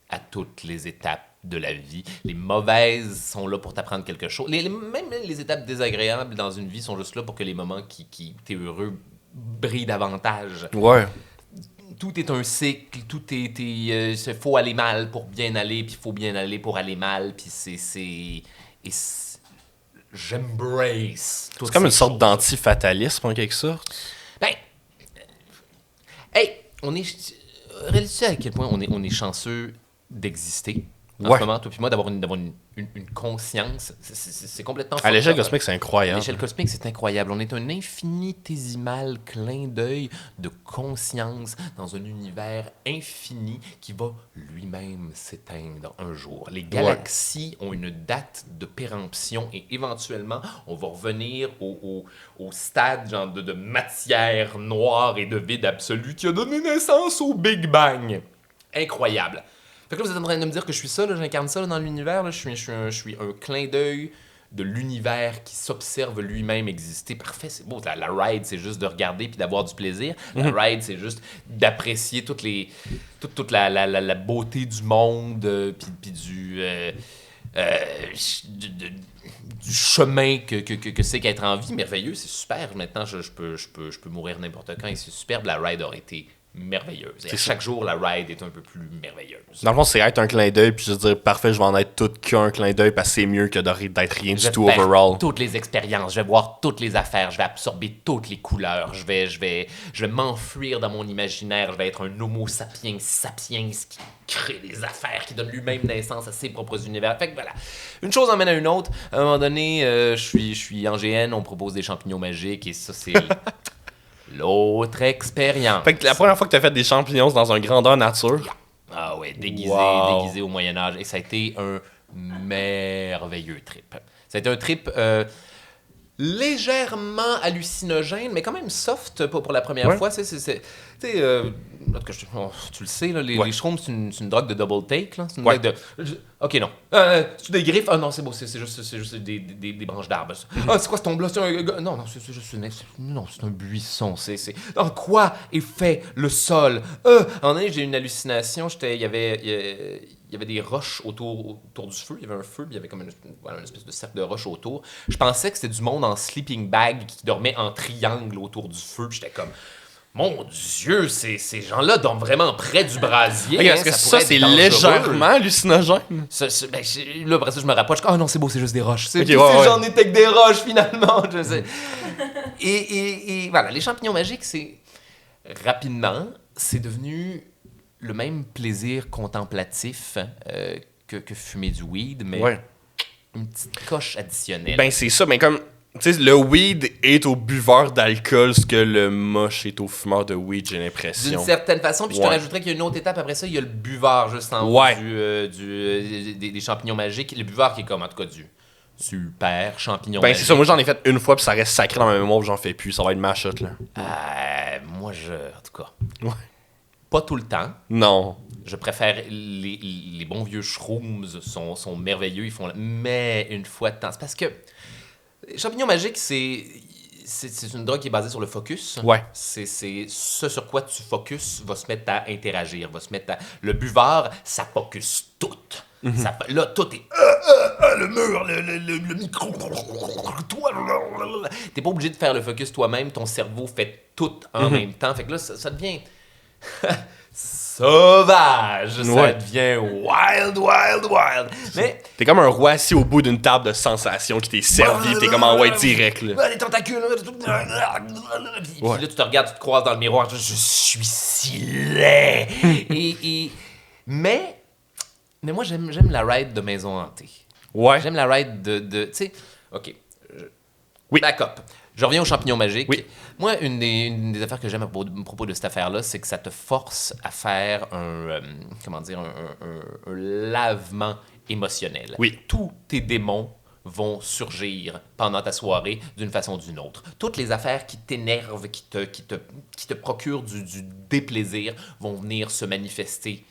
à toutes les étapes de la vie. Les mauvaises sont là pour t'apprendre quelque chose. Même les étapes désagréables dans une vie sont juste là pour que les moments qui t'es heureux brillent davantage. Ouais. Tout est un cycle, il faut aller mal pour bien aller, puis il faut bien aller pour aller mal, puis j'embrace toutes C'est comme ces une sorte choses. d'anti-fatalisme en quelque sorte. Ben, hey, réalises-tu à quel point on est chanceux d'exister en Ouais. ce moment, toi puis moi, d'avoir une conscience. C'est complètement À l'échelle fucked up. cosmique, c'est À incroyable. l'échelle cosmique, c'est incroyable. On est un infinitésimal clin d'œil de conscience dans un univers infini qui va lui-même s'éteindre un jour. Les galaxies ont une date de péremption et éventuellement, on va revenir au stade genre de matière noire et de vide absolu qui a donné naissance au Big Bang. Incroyable. Fait que là, vous êtes en train de me dire que je suis ça, là, j'incarne ça là, dans l'univers. Là, je suis un clin d'œil de l'univers qui s'observe lui-même exister. Parfait, c'est beau. La ride, c'est juste de regarder puis d'avoir du plaisir. La ride, c'est juste d'apprécier toute la beauté du monde puis du chemin que c'est qu'être en vie. Merveilleux, c'est super. Maintenant, je peux mourir n'importe quand et c'est superbe. La ride aurait été merveilleuse. Et chaque jour, la ride est un peu plus merveilleuse. Dans le fond, c'est être un clin d'œil, puis juste dire, parfait, je vais en être tout qu'un clin d'œil, parce que c'est mieux que d'être rien du tout faire overall. toutes les expériences, je vais voir toutes les affaires, je vais absorber toutes les couleurs, je vais m'enfuir dans mon imaginaire, je vais être un homo sapiens qui crée des affaires, qui donne lui-même naissance à ses propres univers. Fait que voilà, une chose emmène à une autre. À un moment donné, je suis en GN, on propose des champignons magiques et ça, c'est l'autre expérience. Fait que la première fois que t'as fait des champignons dans un grandeur nature, Ah ouais, déguisé au Moyen-Âge. Et ça a été un merveilleux trip. Ça a été un trip légèrement hallucinogène, mais quand même soft pour la première fois. Tu sais, tu le sais, là, les shrooms, c'est une drogue de double take. Là. C'est une drogue de... Ok, non. C'est des griffes? Ah non, c'est beau, c'est juste des branches d'arbres. Ah, c'est quoi ce tombe-là? Non, c'est juste non, c'est un buisson. En quoi est fait le sol? À un moment donné, j'ai eu une hallucination. Il y avait des roches autour du feu. Il y avait un feu, puis il y avait comme une espèce de cercle de roches autour. Je pensais que c'était du monde en sleeping bag qui dormait en triangle autour du feu. Puis j'étais comme... Mon Dieu, ces gens-là dorment vraiment près du brasier. est-ce que ça, c'est légèrement hallucinogène? Là, après ça, je me rapproche. Ah non, c'est beau, c'est juste des roches. J'en étais que des roches, finalement. Je sais. Et voilà, les champignons magiques, rapidement, c'est devenu le même plaisir contemplatif que fumer du weed, mais une petite coche additionnelle. Ben, c'est ça, mais comme... Tu sais, le weed est au buveur d'alcool, ce que le moche est au fumeur de weed, j'ai l'impression. D'une certaine façon, puis je te rajouterais qu'il y a une autre étape après ça, il y a le buveur juste en haut des champignons magiques. Le buveur qui est comme, en tout cas, du super champignon magique. C'est ça, moi j'en ai fait une fois, puis ça reste sacré dans ma mémoire, puis j'en fais plus, ça va être ma shot, là. Moi, en tout cas, pas tout le temps. Non. Je préfère les bons vieux shrooms sont merveilleux, ils font mais une fois de temps. C'est parce que champignons magiques, c'est une drogue qui est basée sur le focus. Ouais. C'est ce sur quoi tu focuses va se mettre à interagir, le buveur, ça focus tout. Là, tout est le mur, le micro. T'es pas obligé de faire le focus toi-même, ton cerveau fait tout en même temps. Fait que là, ça devient sauvage, ça devient wild. Mais t'es comme un roi assis au bout d'une table de sensations qui t'est servi, t'es comme en direct, là. Les tentacules. Puis là, tu te regardes, tu te croises dans le miroir, je suis si laid. Mais moi, j'aime la ride de maison hantée. Ouais. J'aime la ride de tu sais, OK. Oui. Back up. Je reviens aux champignons magiques. Oui. Moi, une des affaires que j'aime à propos de cette affaire-là, c'est que ça te force à faire un lavement émotionnel. Oui. Tous tes démons vont surgir pendant ta soirée d'une façon ou d'une autre. Toutes les affaires qui t'énervent, qui te procurent du déplaisir vont venir se manifester.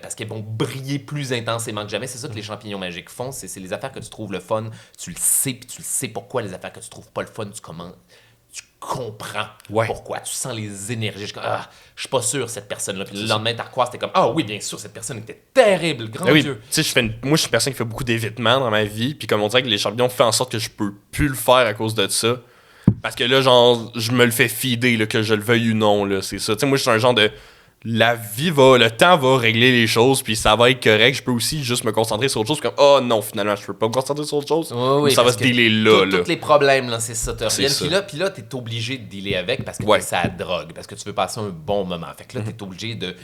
Parce qu'elles vont briller plus intensément que jamais. C'est ça que les champignons magiques font. C'est les affaires que tu trouves le fun. Tu le sais, puis tu le sais pourquoi. Les affaires que tu trouves pas le fun, tu comprends Ouais. pourquoi. Tu sens les énergies. Je suis comme, je suis pas sûr, cette personne-là. Puis le lendemain, t'as recroisé, t'es comme, ah oui, bien sûr, cette personne était terrible, grand Ah oui, Dieu. tu sais, moi, je suis une personne qui fait beaucoup d'évitement dans ma vie, puis comme on dirait que les champignons font en sorte que je peux plus le faire à cause de ça. Parce que là, genre, je me le fais feeder, là, que je le veuille ou non, là, c'est ça. Tu sais, moi, je suis un genre de... le temps va régler les choses, puis ça va être correct. Je peux aussi juste me concentrer sur autre chose, comme, oh non, finalement, je peux pas me concentrer sur autre chose. Oui, ça va parce se que dealer là, là. Tous les problèmes, là, c'est ça, te C'est reviennent. ça. Puis là, t'es obligé de dealer avec parce que Ouais. t'es sa drogue, parce que tu veux passer un bon moment. Fait que là, t'es obligé de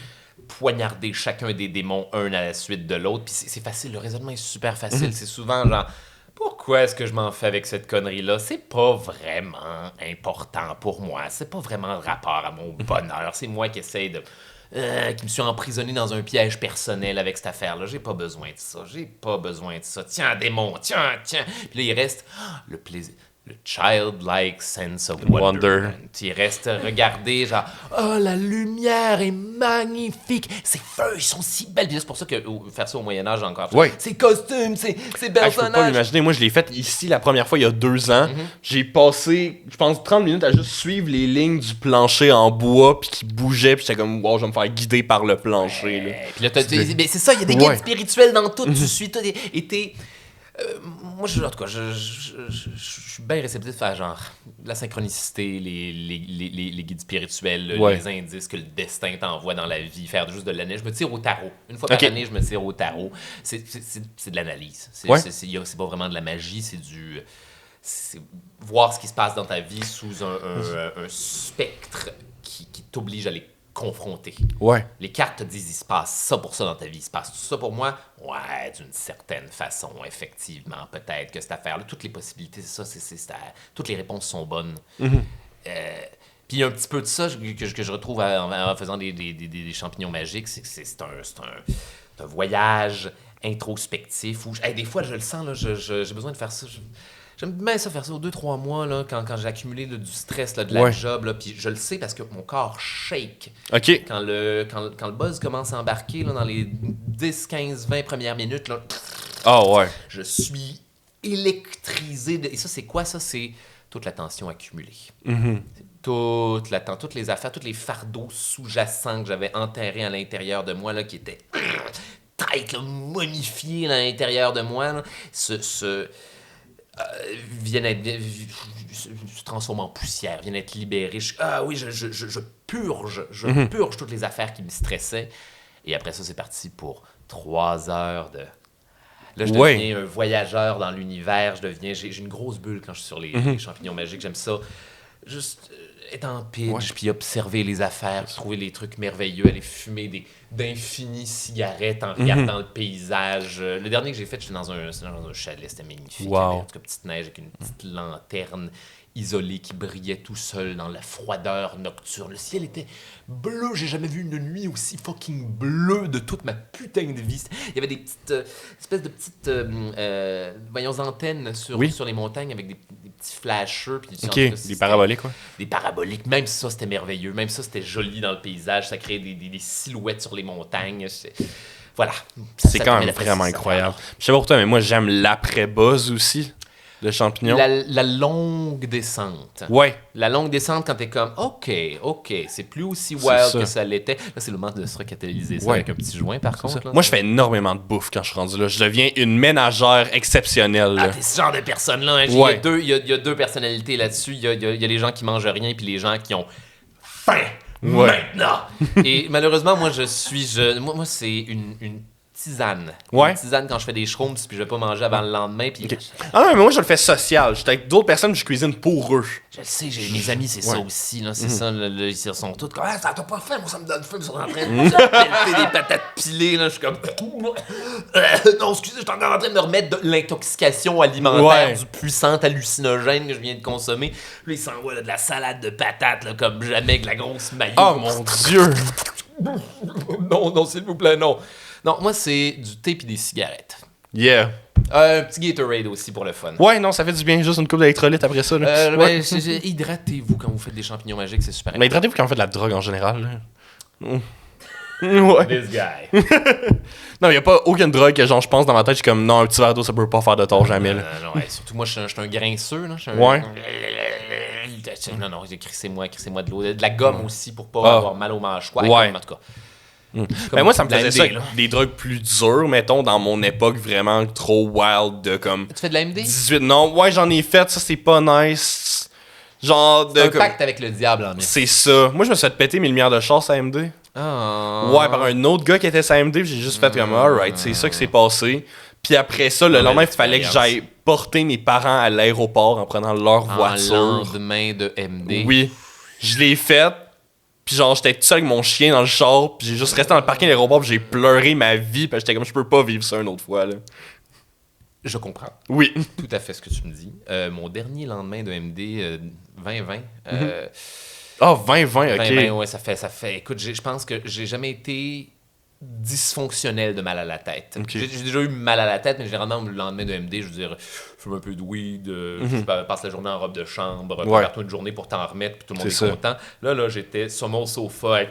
poignarder chacun des démons un à la suite de l'autre. Puis c'est facile, le raisonnement est super facile. C'est souvent genre, pourquoi est-ce que je m'en fais avec cette connerie-là? C'est pas vraiment important pour moi. C'est pas vraiment le rapport à mon bonheur. C'est moi qui essaye de... qui me suis emprisonné dans un piège personnel avec cette affaire-là. J'ai pas besoin de ça. J'ai pas besoin de ça. Tiens, démon, tiens. Puis là, il reste le plaisir. Le childlike sense of wonderment. Il reste à regarder, genre, oh, la lumière est magnifique. Ces feuilles sont si belles. Puis là, c'est pour ça que faire ça au Moyen-Âge encore. Ouais. Ces costumes, ces Je peux personnages. pas m'imaginer. Moi, je l'ai fait ici la première fois il y a 2 ans. J'ai passé, je pense, 30 minutes à juste suivre les lignes du plancher en bois puis qui bougeaient. Puis j'étais comme, wow, je vais me faire guider par le plancher. Là. Puis là, mais c'est ça, il y a des guides Ouais. spirituels dans tout. Tu suis tout. Et t'es... moi, en tout cas, je suis bien réceptif à genre la synchronicité, les guides spirituels, Ouais. les indices que le destin t'envoie dans la vie, faire juste de l'analyse. Je me tire au tarot. Une fois par Ok. année, je me tire au tarot. C'est de l'analyse. Ouais. C'est pas vraiment de la magie, c'est voir ce qui se passe dans ta vie sous un spectre qui t'oblige à les confronter. Ouais. Les cartes te disent, il se passe ça pour ça dans ta vie. Il se passe tout ça pour moi? Ouais, d'une certaine façon, effectivement. Peut-être que cette affaire-là, toutes les possibilités, c'est ça. Toutes les réponses sont bonnes. Puis il y a un petit peu de ça que je retrouve en faisant des champignons magiques. C'est que c'est un voyage introspectif. Où des fois, je le sens, là, j'ai besoin de faire ça. J'aime bien ça, faire ça aux 2-3 mois, là, quand j'ai accumulé là, du stress, là, de la Ouais. job. Là, puis je le sais parce que mon corps shake. OK. Quand le buzz commence à embarquer là, dans les 10, 15, 20 premières minutes, là, Ah ouais. je suis électrisé. Et ça, c'est quoi? Ça, c'est toute la tension accumulée. C'est toutes les affaires, tous les fardeaux sous-jacents que j'avais enterrés à l'intérieur de moi, là, qui étaient tight, là, momifiés à l'intérieur de moi, là, se transforment en poussière, viennent être libérés. Je purge toutes les affaires qui me stressaient. Et après ça, c'est parti pour 3 heures de... Là, je Ouais. deviens un voyageur dans l'univers. J'ai une grosse bulle quand je suis sur les champignons magiques. J'aime ça. Juste être en pitch, puis observer les affaires, puis trouver les trucs merveilleux, aller fumer d'infinies cigarettes en regardant le paysage. Le dernier que j'ai fait, j'étais dans un chalet, c'était magnifique. Wow. Il y avait, en tout cas, petite neige avec une petite lanterne isolée qui brillait tout seul dans la froideur nocturne. Le ciel était bleu. J'ai jamais vu une nuit aussi fucking bleue de toute ma putain de vie. Il y avait des petites espèces de petites antennes sur les montagnes avec des petits flashers. Puis, en OK. tout cas, Des paraboliques, quoi. des paraboliques. Même ça, c'était merveilleux. Même ça, c'était joli dans le paysage. Ça créait des silhouettes sur les montagnes. Voilà. C'est Ça quand permet même d'apprécier vraiment cette incroyable. affaire-là. Je sais pas pour toi, mais moi, j'aime l'après-buzz aussi, de champignons. La longue descente. Ouais. La longue descente quand t'es comme, OK, c'est plus aussi C'est wild ça. que ça l'était. Là, c'est le moment de se recatalyser ça Ouais. avec un petit joint, par contre. Là. Moi, je fais énormément de bouffe quand je suis rendu là. Je deviens une ménagère exceptionnelle. Ah, Là. t'es ce genre de personne-là. Hein. Ouais. Il y a deux personnalités là-dessus. Il y a les gens qui mangent rien, puis les gens qui ont faim. Ouais. Maintenant. Et malheureusement, moi, moi c'est une tisane. Ouais. Une tisane quand je fais des shrooms, puis je vais pas manger avant le lendemain. Puis Ah non, mais moi, je le fais social. J'étais avec d'autres personnes, je cuisine pour eux. je le sais, mes amis, c'est ça aussi. Là, c'est ça, ils sont tous comme, ça t'a pas faim, moi, ça me donne faim. Ils sont en train de pelleter des patates pilées. Là, je suis comme, non, excusez, je suis encore en train de me remettre de l'intoxication alimentaire, Ouais. du puissant hallucinogène que je viens de consommer. Là, ils s'envoient là, de la salade de patates, là, comme jamais, avec la grosse maillot. Oh mon Dieu! Non, s'il vous plaît, non. Non, moi, c'est du thé puis des cigarettes. Yeah. Un petit Gatorade aussi pour le fun. Ouais, non, ça fait du bien. Juste une coupe d'électrolytes après ça. Là. Ouais. Hydratez-vous quand vous faites des champignons magiques, c'est super Mais hydratez-vous quand on fait de la drogue en général. Là. Ouais. This guy. Non, il a pas aucune drogue que genre je pense dans ma tête, je suis comme non, un petit verre d'eau ça peut pas faire de tort jamais. Là. Non, ouais, surtout moi, je suis un grinceux. Là. Je suis un... Ouais. Non, crissez-moi de l'eau. De la gomme aussi pour pas avoir mal au manche. Quoi. Ouais. En tout cas. Ben moi, ça me faisait l'AMD, ça avec là. des drogues plus dures, mettons, dans mon époque vraiment trop wild de comme Tu fais de l'AMD? 18. Non, ouais, j'en ai fait, ça c'est pas nice. Genre de. C'est un comme- pacte avec le diable en C'est ça. Moi, je me suis fait péter mes lumières de chasse AMD. Ah. Ouais, par un autre gars qui était sa AMD, puis j'ai juste fait comme, alright, c'est ça qui s'est passé. Puis après ça, le Mauvaise lendemain, il fallait que expérience. j'aille porter mes parents à l'aéroport en prenant leur En voiture. lendemain de MD. Oui. Je l'ai fait. Puis genre, j'étais tout seul avec mon chien dans le char. Puis j'ai juste resté dans le parking de l'aéroport. Puis j'ai pleuré ma vie. Puis j'étais comme, je peux pas vivre ça une autre fois, là. Je comprends Oui. tout à fait ce que tu me dis. Mon dernier lendemain de MD, 2020. Ah, 2020, ok. 2020, ouais, ça fait. Écoute, je pense que j'ai jamais été dysfonctionnel de mal à la tête. Ok. J'ai déjà eu mal à la tête, mais généralement, le lendemain de MD, je veux dire, fume un peu de weed, je passe la journée en robe de chambre, prépare-toi une journée pour t'en remettre, puis tout le monde C'est est ça. content. Là, j'étais sur mon sofa avec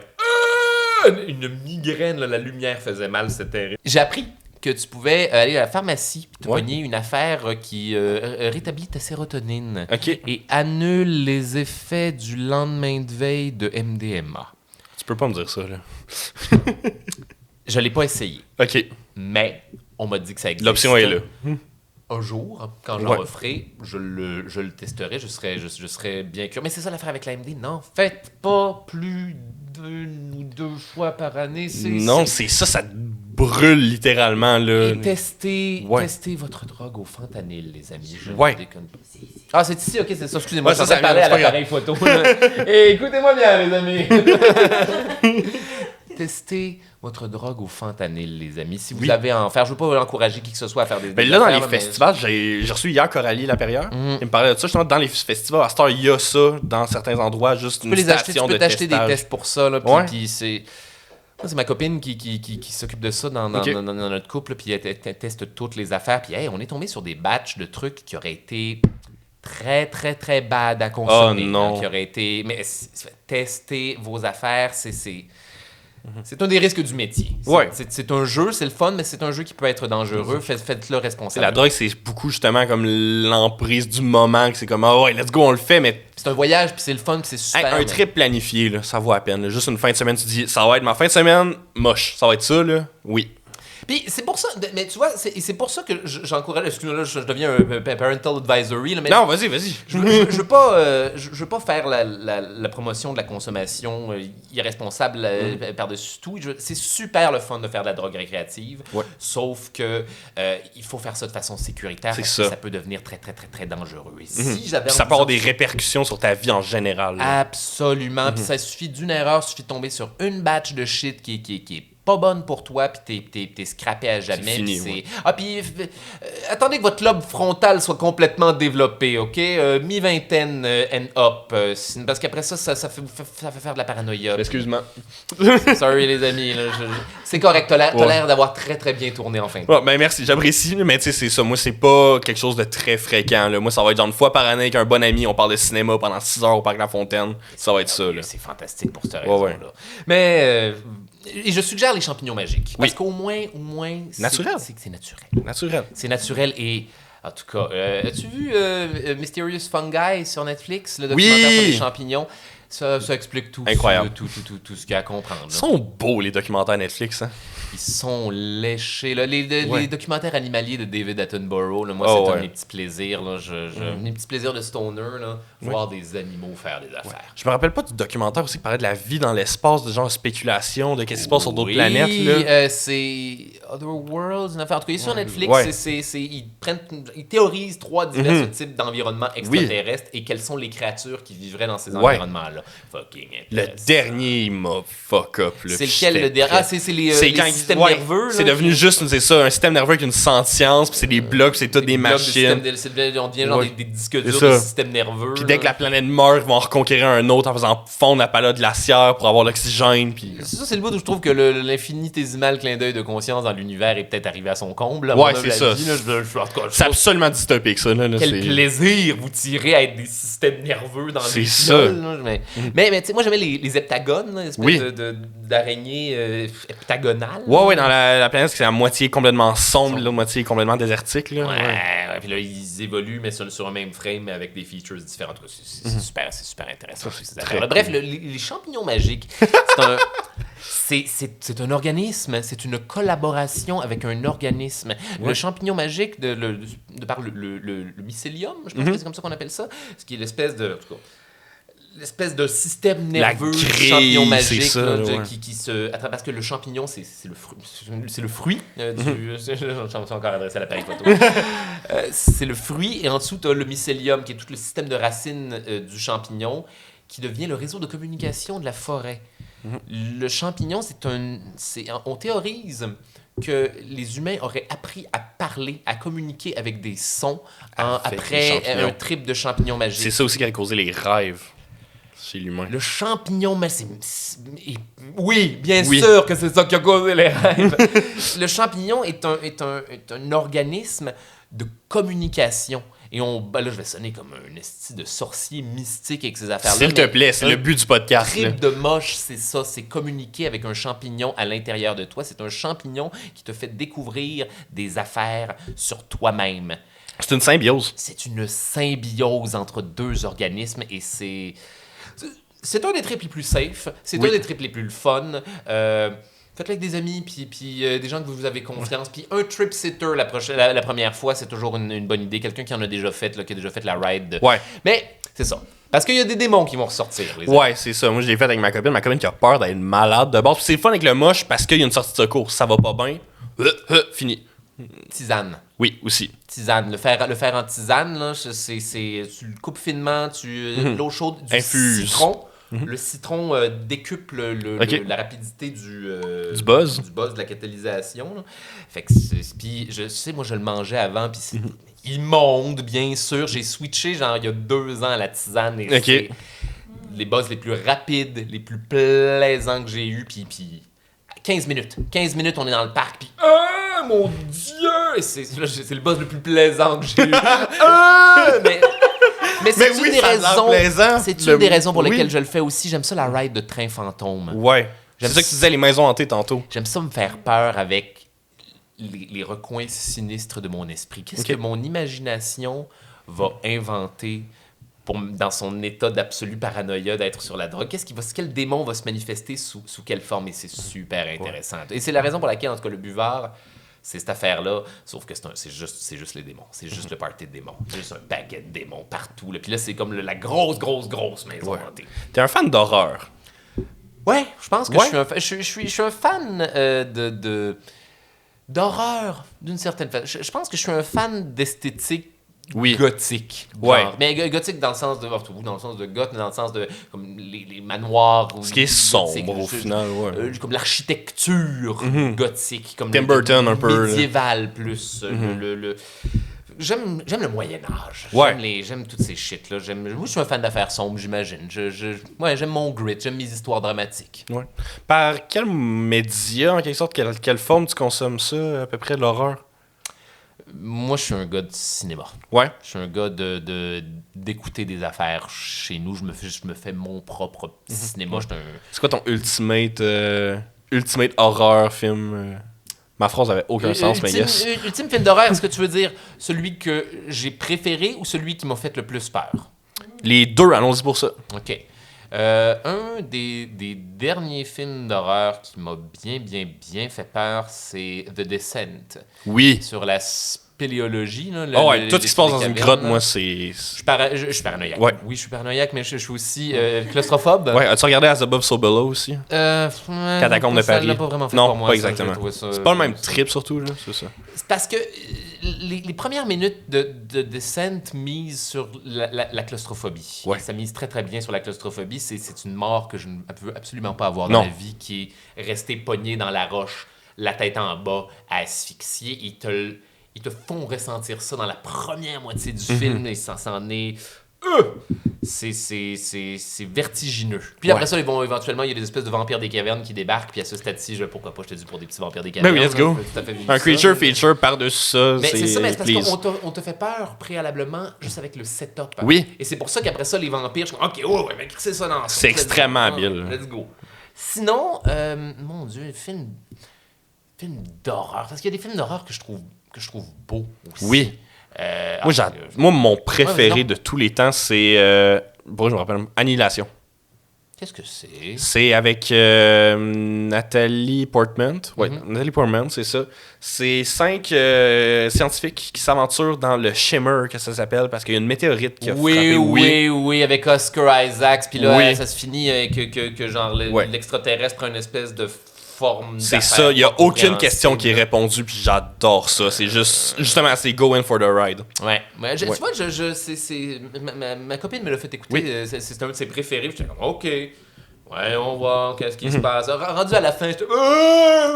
une migraine, là, la lumière faisait mal, c'était terrible. J'ai appris que tu pouvais aller à la pharmacie puis te Ouais. pogner une affaire qui rétablit ta sérotonine Ok. et annule les effets du lendemain de veille de MDMA. Tu peux pas me dire ça, là. Je l'ai pas essayé, Ok. mais on m'a dit que ça existe. L'option est là. Un jour, quand j'en Ouais. referai, je le testerai, je serai bien curieux. Mais c'est ça l'affaire avec l'AMD, non. Faites pas plus d'une ou deux fois par année. Non, c'est ça, ça te brûle littéralement, là. Et testez votre drogue au fentanyl, les amis. Je Ouais. ne déconne pas. Ah, c'est ici, ok, c'est ça. Excusez-moi, Ouais, je ça, suis en train de ça parler à vient, c'est pas l'appareil photo. là. Et écoutez-moi bien, les amis. Testez votre drogue au fentanyl, les amis. Si vous Oui. avez à en faire, je ne veux pas encourager qui que ce soit à faire des Ben là, dans affaires, les mais- festivals, j'ai reçu hier Coralie Lapierre. Il me parlait de ça. Justement, dans les festivals, à cette heure, il y a ça dans certains endroits, juste Tu une peux les acheter, tu station peux de t'acheter des testage. tests pour ça. Là, puis, Ouais. puis c'est... Ça, c'est ma copine qui s'occupe de ça dans Ok. notre couple. Puis elle teste toutes les affaires. Puis hey, on est tombé sur des batchs de trucs qui auraient été très, très, très bad à consommer. Oh, non. Qui auraient été... Mais tester vos affaires, c'est un des risques du métier. Ouais. C'est un jeu, c'est le fun, mais c'est un jeu qui peut être dangereux. Faites-le C'est responsable. la drogue, c'est beaucoup justement comme l'emprise du moment, que c'est comme, ah ouais, let's go, on le fait, mais C'est un voyage, puis c'est le fun, puis c'est hey, super. un mais- trip planifié, là, ça vaut la peine. Là. Juste une fin de semaine, tu dis, ça va être ma fin de semaine, moche. Ça va être ça, là, oui. Puis c'est pour ça, mais tu vois, c'est pour ça que j'encourage, excuse-moi, là, je deviens un parental advisory, là, mais Non, vas-y, vas-y. je veux pas faire la promotion de la consommation irresponsable par-dessus tout. C'est super le fun de faire de la drogue récréative, Ouais. sauf que il faut faire ça de façon sécuritaire C'est parce ça. que ça peut devenir très, très, très, très dangereux. Et si j'avais Puis ça envie peut avoir de- des répercussions sur ta vie en général. là. Absolument. Puis ça suffit d'une erreur, suffit de tomber sur une batch de shit qui est pas bonne pour toi, puis t'es scrappé à jamais. fini, puis ouais. Ah, puis attendez que votre lobe frontal soit complètement développé, OK? Mi-vingtaine and up. Parce qu'après ça fait faire de la paranoïa. Excuse-moi. Sorry, les amis. Là, c'est correct. T'as Ouais. l'air d'avoir très, très bien tourné en fin de Ouais, ben merci, j'apprécie, là, mais tu sais, c'est ça. Moi, c'est pas quelque chose de très fréquent. Là. Moi, ça va être genre une fois par année avec un bon ami, on parle de cinéma pendant 6 heures au Parc La Fontaine. Ça va être ça, là. C'est fantastique pour cette raison-là. ouais. Mais et je suggère les champignons magiques. Parce Oui. qu'au moins, Naturel. c'est naturel. Naturel. C'est naturel et... En tout cas, as-tu vu Mysterious Fungi sur Netflix, le Oui! documentaire sur les champignons? Ça explique tout, Incroyable. tout ce qu'il y a à comprendre. là. Ils sont beaux, les documentaires Netflix. Hein? Ils sont léchés. Là. Les Ouais. documentaires animaliers de David Attenborough, là, moi, Oh, c'est un ouais. de mes petits plaisirs. Là. Mes petits plaisirs de stoner, là, voir des animaux faire des affaires. Je me rappelle pas du documentaire aussi qui parlait de la vie dans l'espace, de genre spéculation, de qu'est-ce qui se passe sur d'autres planètes. Là. C'est Otherworlds, une affaire. En tout cas, il est sur Netflix. Ouais. Ils théorisent 3 divers types d'environnements extraterrestres et quelles sont les créatures qui vivraient dans ces Ouais. environnements-là. Fucking Le intéressant. dernier, il m'a fuck up. Là, C'est puis lequel le j'étais dernier? prêt. Ah, c'est les quand systèmes ouais, nerveux. C'est là, devenu juste, c'est ça, un système nerveux avec une sentience, puis c'est des blocs, puis c'est toutes des blocs de machines. on devient genre Ouais. des disques C'est durs ça. de système nerveux. Puis dès là. que la planète meurt, ils vont en reconquérir un autre en faisant fondre la palotte glaciaire pour avoir l'oxygène. Puis... C'est ça, c'est le bout où je trouve que l'infinitésimal clin d'œil de conscience dans l'univers est peut-être arrivé à son comble. à Ouais, mon c'est humble ça. avis, là. En tout cas, je C'est trouve absolument dystopique, ça. Là, quel c'est- plaisir vous tirez à être des systèmes nerveux dans C'est des ça. fioles, là. Mais tu sais, moi j'aimais les heptagones, là, espèce Oui. d'araignées heptagonales. Ouais, dans la planète, c'est à moitié complètement sombre, l'autre moitié complètement désertique. Là. Ouais, Ouais, puis là, ils évoluent, mais sur un même frame, mais avec des features différents. En tout cas, c'est super intéressant. Bref, les champignons magiques, c'est un organisme, c'est une collaboration avec un organisme. Le champignon magique, de par le mycélium, je pense que c'est comme ça qu'on appelle ça, ce qui est l'espèce de... En tout cas, l'espèce de système nerveux du champignon magique ça, là, ouais. qui se parce que le champignon c'est le fruit j'en suis encore adressé à l'appareil photo. C'est le fruit et en dessous tu as le mycélium qui est tout le système de racines du champignon qui devient le réseau de communication de la forêt. Le champignon on théorise que les humains auraient appris à parler, à communiquer avec des sons après un trip de champignons magiques. C'est ça aussi qui a causé les rêves chez l'humain. Le champignon magique. Oui, bien sûr que c'est ça qui a causé les rêves. Le champignon est un organisme de communication. Et là, je vais sonner comme un esti de sorcier mystique avec ces affaires-là. S'il te plaît, c'est le but du podcast. Le trip de moche, c'est ça. C'est communiquer avec un champignon à l'intérieur de toi. C'est un champignon qui te fait découvrir des affaires sur toi-même. C'est une symbiose. C'est une symbiose entre deux organismes et c'est un des trips les plus safe. C'est un des trips les plus fun. Faites-le avec des amis, puis des gens que vous avez confiance. Puis un trip sitter la première fois, c'est toujours une bonne idée. Quelqu'un qui en a déjà fait, qui a déjà fait la ride. Ouais. Mais c'est ça. Parce qu'il y a des démons qui vont ressortir. Ouais, c'est ça. Moi, je l'ai fait avec ma copine qui a peur d'être malade de base. Puis c'est le fun avec le moche parce qu'il y a une sortie de secours. Ça va pas bien. Fini. Tisane. Oui, aussi. Tisane. Le faire en tisane, là, tu le coupes finement, l'eau chaude, du infuse. Citron. Le citron décuple la rapidité du buzz. Du buzz de la catalysation. Là. Fait que puis je sais, moi je le mangeais avant, puis c'est immonde, bien sûr. J'ai switché genre il y a 2 ans à la tisane et c'est les buzz les plus rapides, les plus plaisants que j'ai eu, puis 15 minutes. 15 minutes, on est dans le parc, puis mon Dieu! Et c'est le buzz le plus plaisant que j'ai eu. Mais c'est une des raisons pour lesquelles je le fais aussi. J'aime ça la ride de train fantôme. Ouais. C'est ça que tu disais, les maisons hantées tantôt. J'aime ça me faire peur avec les recoins sinistres de mon esprit. Qu'est-ce que mon imagination va inventer dans son état d'absolue paranoïa d'être sur la drogue? Quel démon va se manifester sous quelle forme? Et c'est super intéressant. Et c'est la raison pour laquelle, en tout cas, le buvard... C'est cette affaire-là, sauf que c'est juste les démons. C'est juste le party de démons. C'est juste un paquet de démons partout. Là. Puis là, c'est comme la grosse maison hantée. T'es un fan d'horreur? Ouais, je pense que je suis un fan d'horreur, d'une certaine façon. Je pense que je suis un fan d'esthétique gothique. Ouais. Mais gothique dans le sens de goth, dans le sens de comme les manoirs. Ce qui est sombre au final, comme l'architecture gothique. Comme Tim Burton un peu. Médiéval plus. J'aime le Moyen-Âge. Ouais. J'aime toutes ces shit-là. Moi, je suis un fan d'affaires sombres, j'imagine. J'aime mon grit, j'aime mes histoires dramatiques. Ouais. Par quel média, en quelque sorte, quelle forme tu consommes ça, à peu près, de l'horreur? Moi, je suis un gars de cinéma. Ouais. Je suis un gars d'écouter des affaires chez nous. Je me fais mon propre petit cinéma. C'est quoi ton ultimate horreur film? Ma phrase avait aucun sens, mais yes. Ultime film d'horreur, est-ce que tu veux dire celui que j'ai préféré ou celui qui m'a fait le plus peur? Les deux, allons-y pour ça. OK. Un des derniers films d'horreur qui m'a bien fait peur, c'est The Descent. Oui. Sur la spéléologie. Là, tout ce qui se passe dans une grotte, moi, c'est... Je suis paranoïaque. Ouais. Oui, je suis paranoïaque, mais je suis aussi claustrophobe. Ouais, as-tu regardé As Above, So Below aussi? Catacombe de Paris. Ça l'a pas vraiment fait non, pour moi. Pas exactement. C'est pas le même trip, surtout, là, c'est ça. C'est parce que les premières minutes de Descent misent sur la claustrophobie. Ouais. Ça mise très, très bien sur la claustrophobie. C'est une mort que je ne veux absolument pas avoir dans la vie, qui est restée pognée dans la roche, la tête en bas, asphyxiée. Ils te font ressentir ça dans la première moitié du film, et ça s'en est... C'est vertigineux. Puis après ça, éventuellement, il y a des espèces de vampires des cavernes qui débarquent, puis à ce stade-ci, pourquoi pas, je te dis pour des petits vampires des cavernes. Ben oui, let's go. Un creature feature par-dessus ça. Mais c'est ça, mais c'est parce qu'on te fait peur préalablement juste avec le setup. Oui. Et c'est pour ça qu'après ça, les vampires, je suis comme, OK, mais c'est ça dans ça. C'est extrêmement habile. Let's go. Sinon, mon Dieu, film d'horreur. Parce qu'il y a des films d'horreur que je trouve beaux aussi. Oui. Moi, mon préféré Ouais, de tous les temps, c'est... bon, je me rappelle, Annihilation. Qu'est-ce que c'est? C'est avec Nathalie Portman. Oui, Nathalie Portman, c'est ça. C'est 5 scientifiques qui s'aventurent dans le Shimmer, que ça s'appelle, parce qu'il y a une météorite qui a frappé. Oui, avec Oscar Isaac. Puis là, Oui. ça se finit que genre l'extraterrestre prend une espèce de forme. C'est ça, il n'y a aucune question qui est répondue, puis j'adore ça. C'est justement, c'est go in for the ride. Ouais. Tu vois, ma copine me l'a fait écouter. C'est un de ses préférés. J'étais comme, OK. Ouais, on va voir qu'est-ce qui se passe. Rendu à la fin, j'étais...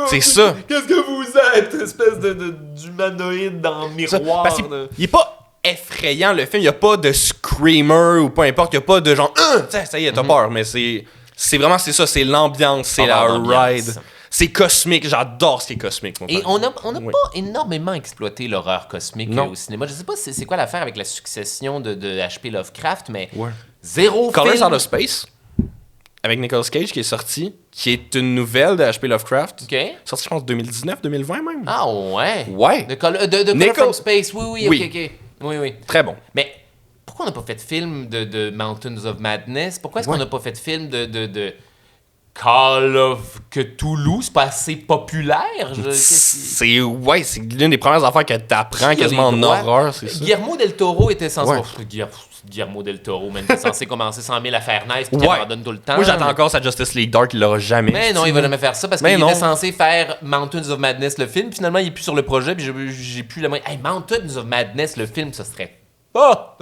C'est ça. Qu'est-ce que vous êtes? Espèce d'humanoïde dans le miroir. Parce qu'il est pas effrayant, le film. Il n'y a pas de screamer ou peu importe. Il n'y a pas de genre... ça y est, t'as peur. Mais c'est vraiment ça. C'est l'ambiance, c'est la ride. C'est cosmique. J'adore ce qui est cosmique. Et on n'a pas énormément exploité l'horreur cosmique au cinéma. Je sais pas c'est quoi l'affaire avec la succession de H.P. Lovecraft, mais zéro Colors film. Out of Space, avec Nicolas Cage, qui est sorti, qui est une nouvelle de H.P. Lovecraft. OK. Sorti, je pense, 2019, 2020 même. Ah ouais? Ouais. De Color from Space, oui, OK. Oui. Très bon. Mais pourquoi on n'a pas fait de film de Mountains of Madness? Pourquoi est-ce qu'on n'a pas fait de film de Call of Cthulhu? C'est pas assez populaire? C'est l'une des premières affaires que t'apprends quasiment en horreur, c'est ça. Guillermo del Toro était censé... Guillermo del Toro, même, était censé commencer 100 000 à faire nice, puis il abandonne tout le temps. Moi, j'attends encore sa Justice League Dark, il l'aura jamais. Mais non, il va jamais faire ça, parce qu'il était censé faire Mountains of Madness, le film. Finalement, il est plus sur le projet, puis j'ai plus la main. Hey, Mountains of Madness, le film, ça serait... ça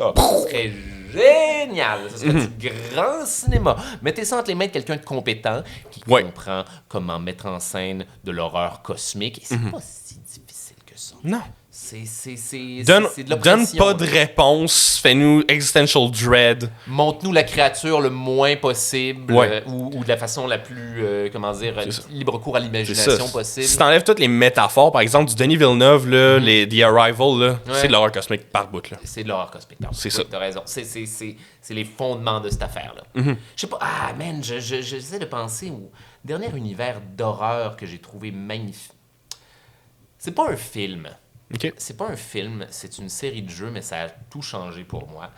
serait génial. Ça serait du grand cinéma. Mettez ça entre les mains de quelqu'un de compétent qui comprend comment mettre en scène de l'horreur cosmique. Et c'est pas si difficile que ça. Non. C'est de Donne l'oppression. pas de réponse. Fais-nous existential dread. Montre-nous la créature le moins possible ou de la façon la plus, libre cours à l'imagination possible. Si t'enlèves toutes les métaphores, par exemple, du Denis Villeneuve, là, The Arrival, là, c'est de l'horreur cosmique par bout. Là. C'est de l'horreur cosmique. C'est ça. T'as raison. C'est les fondements de cette affaire-là. Je sais pas. Ah, man, j'essaie de penser au dernier univers d'horreur que j'ai trouvé magnifique. C'est pas un film. Okay. C'est pas un film, c'est une série de jeux, mais ça a tout changé pour moi.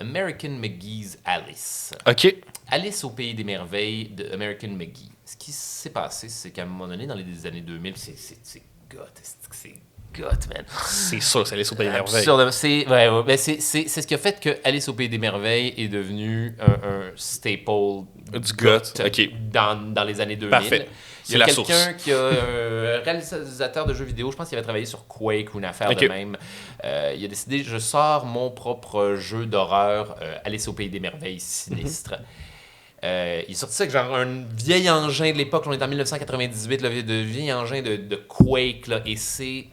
American McGee's Alice. OK. Alice au Pays des Merveilles de American McGee. Ce qui s'est passé, c'est qu'à un moment donné, dans les années 2000, c'est man. C'est sûr, c'est Alice au Pays des Merveilles. C'est ce qui a fait que Alice au Pays des Merveilles est devenu un staple du goth. OK. Dans les années 2000. Parfait. Il y a quelqu'un qui a un réalisateur de jeux vidéo, je pense qu'il avait travaillé sur Quake ou une affaire de même. Il a décidé, je sors mon propre jeu d'horreur, Alice au Pays des Merveilles sinistre. Il est sorti ça avec genre un vieil engin de l'époque, on est en 1998, le vieil engin de Quake, là, et c'est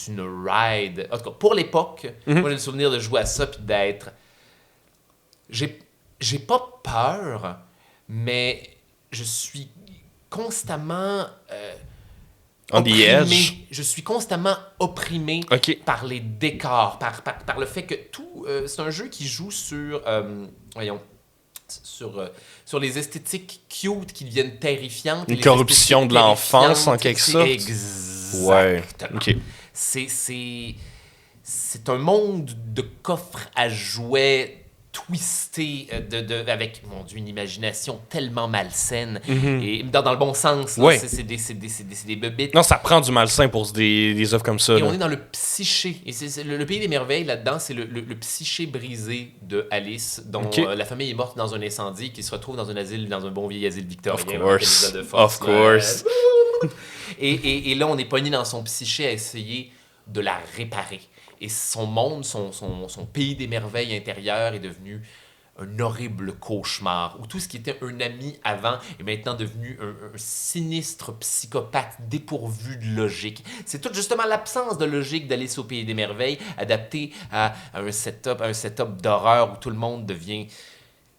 une ride. En tout cas, pour l'époque, moi j'ai le souvenir de jouer à ça puis d'être... J'ai pas peur, mais je suis constamment on the edge. Je suis constamment opprimé par les décors, par le fait que tout... c'est un jeu qui joue sur... sur les esthétiques cute qui deviennent terrifiantes. Une corruption de l'enfance, en quelque sorte. Exactement. Ouais. OK. C'est un monde de coffres à jouets twisté avec, mon Dieu, une imagination tellement malsaine. Et dans le bon sens, là, c'est des bébites. Non, ça prend du malsain pour des œuvres comme ça. Et là. on est dans le psyché. Et le Pays des Merveilles, là-dedans, c'est le psyché brisé de Alice, dont la famille est morte dans un incendie, qui se retrouve dans un bon vieil asile victorien. Of course. Et là, on est pogné dans son psyché à essayer de la réparer. Et son monde, son pays des merveilles intérieures est devenu un horrible cauchemar, où tout ce qui était un ami avant est maintenant devenu un sinistre psychopathe dépourvu de logique. C'est tout justement l'absence de logique d'Alice au Pays des Merveilles, adapté à un setup d'horreur où tout le monde devient